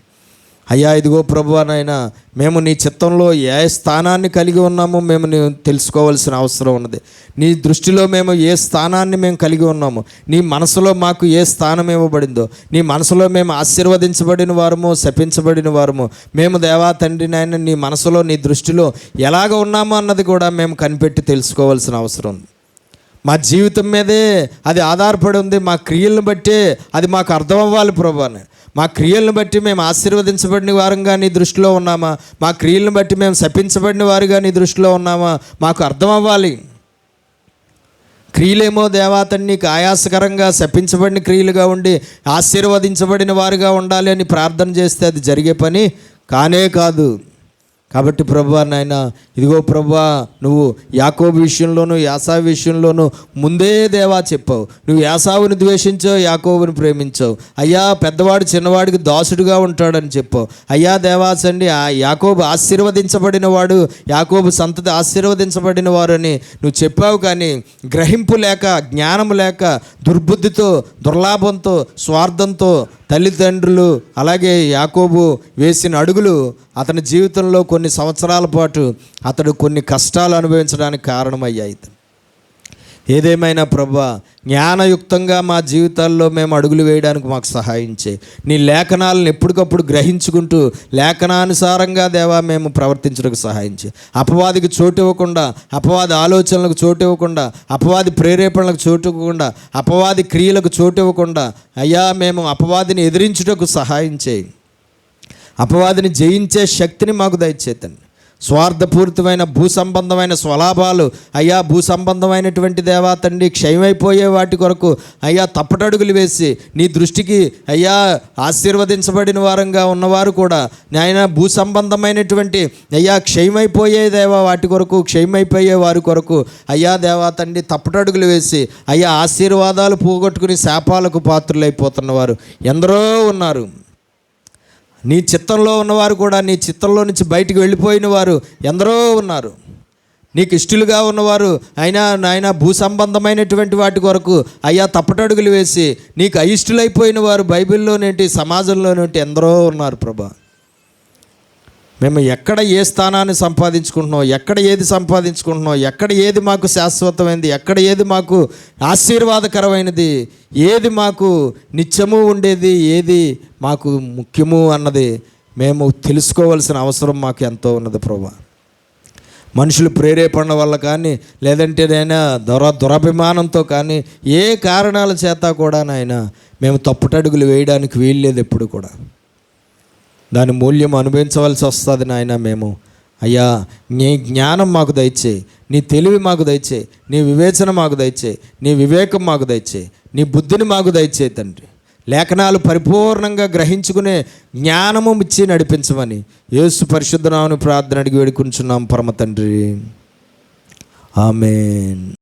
అయ్యా. ఇదిగో ప్రభువానైనా మేము నీ చిత్తంలో ఏ స్థానాన్ని కలిగి ఉన్నామో మేము తెలుసుకోవాల్సిన అవసరం ఉన్నది. నీ దృష్టిలో మేము ఏ స్థానాన్ని మేము కలిగి ఉన్నామో, నీ మనసులో మాకు ఏ స్థానం ఇవ్వబడిందో, నీ మనసులో మేము ఆశీర్వదించబడిన వారమో శపించబడిన వారమో మేము దేవా తండ్రి నాయన నీ మనసులో, నీ దృష్టిలో ఎలాగ ఉన్నామో అన్నది కూడా మేము కనిపెట్టి తెలుసుకోవాల్సిన అవసరం ఉంది. మా జీవితం మీదే అది ఆధారపడి ఉంది. మా క్రియలను బట్టే అది మాకు అర్థం అవ్వాలి ప్రభువాని. మా క్రియలను బట్టి మేము ఆశీర్వదించబడిన వారంగా నీ దృష్టిలో ఉన్నామా, మా క్రియలను బట్టి మేము శపించబడిన వారుగా నీ దృష్టిలో ఉన్నామా మాకు అర్థం అవ్వాలి. క్రియలేమో దేవాతని నీకు ఆయాసకరంగా శపించబడిన క్రియలుగా ఉండి ఆశీర్వదించబడిన వారుగా ఉండాలి అని ప్రార్థన చేస్తే అది జరిగే పని కానే కాదు. కాబట్టి ప్రభువా నాయన, ఇదిగో ప్రభువా, నువ్వు యాకోబు విషయంలోనూ యాసావు విషయంలోనూ ముందే దేవా చెప్పావు. నువ్వు యాసావుని ద్వేషించావు, యాకోబుని ప్రేమించావు. అయ్యా పెద్దవాడు చిన్నవాడికి దాసుడుగా ఉంటాడని చెప్పావు. అయ్యా దేవాసండి, ఆ యాకోబు ఆశీర్వదించబడిన వాడు, యాకోబు సంతతి ఆశీర్వదించబడిన వారు అని నువ్వు చెప్పావు. కానీ గ్రహింపు లేక, జ్ఞానము లేక, దుర్బుద్ధితో, దుర్లాభంతో, స్వార్థంతో తల్లిదండ్రులు అలాగే యాకోబు వేసిన అడుగులు అతని జీవితంలో కొన్ని సంవత్సరాల పాటు అతడు కొన్ని కష్టాలు అనుభవించడానికి కారణమయ్యాయి. ఏదేమైనా ప్రభువా, జ్ఞానయుక్తంగా మా జీవితాల్లో మేము అడుగులు వేయడానికి మాకు సహాయం చేయి. నీ లేఖనాలను ఎప్పటికప్పుడు గ్రహించుకుంటూ లేఖనానుసారంగా దేవా మేము ప్రవర్తించడానికి సహాయం చేయి. అపవాదికి చోటు ఇవ్వకుండా, అపవాది ఆలోచనలకు చోటు ఇవ్వకుండా, అపవాది ప్రేరేపణలకు చోటు ఇవ్వకుండా, అపవాది క్రియలకు చోటు ఇవ్వకుండా అయ్యా మేము అపవాదిని ఎదిరించుటకు సహాయం చేయి. అపవాదిని జయించే శక్తిని మాకు దయచేతండి. స్వార్థపూరితమైన భూసంబంధమైన స్వలాభాలు అయ్యా, భూసంబంధమైనటువంటి దేవా తండ్రి క్షయమైపోయే వాటి కొరకు అయ్యా తప్పటడుగులు వేసి నీ దృష్టికి అయ్యా ఆశీర్వదించబడిన వారంగా ఉన్నవారు కూడా నాయన భూసంబంధమైనటువంటి అయ్యా క్షయమైపోయే దేవా వాటి కొరకు, క్షయమైపోయే వారి కొరకు అయ్యా దేవా తండ్రి తప్పటడుగులు వేసి అయ్యా ఆశీర్వాదాలు పోగొట్టుకుని శాపాలకు పాత్రులైపోతున్నవారు ఎందరో ఉన్నారు. నీ చిత్తంలో ఉన్నవారు కూడా నీ చిత్తంలో నుంచి బయటికి వెళ్ళిపోయిన వారు ఎందరో ఉన్నారు. నీకు ఇష్టలుగా ఉన్నవారు అయినా నాయన భూసంబంధమైనటువంటి వాటి కొరకు అయ్యా తప్పటడుగులు వేసి నీకు అయిష్టులైపోయిన వారు బైబిల్లోనేంటి, సమాజంలోనేంటి ఎందరో ఉన్నారు ప్రభా. మేము ఎక్కడ ఏ స్థానాన్ని సంపాదించుకుంటున్నాం, ఎక్కడ ఏది సంపాదించుకుంటున్నాం, ఎక్కడ ఏది మాకు శాశ్వతమైనది, ఎక్కడ ఏది మాకు ఆశీర్వాదకరమైనది, ఏది మాకు నిత్యము ఉండేది, ఏది మాకు ముఖ్యము అన్నది మేము తెలుసుకోవాల్సిన అవసరం మాకు ఎంతో ఉన్నది ప్రభా. మనుషులు ప్రేరేపణ వల్ల కానీ, లేదంటే నాయన దురభిమానంతో కానీ, ఏ కారణాల చేత కూడా నాయన మేము తప్పుటడుగులు వేయడానికి వీల్లేదు. ఎప్పుడు కూడా దాని మూల్యం అనుభవించవలసి వస్తుంది నాయన. మేము అయ్యా నీ జ్ఞానం మాకు దయచేయి, నీ తెలివి మాకు దయచేయి, నీ వివేచన మాకు దయచేయి, నీ వివేకం మాకు దయచేయి, నీ బుద్ధిని మాకు దయచేయి తండ్రి. లేఖనాలు పరిపూర్ణంగా గ్రహించుకునే జ్ఞానము ఇచ్చి నడిపించమని యేసు పరిశుద్ధ నామమున ప్రార్థన అడిగి వేడుకుంటున్నాం పరమ తండ్రి. ఆమేన్.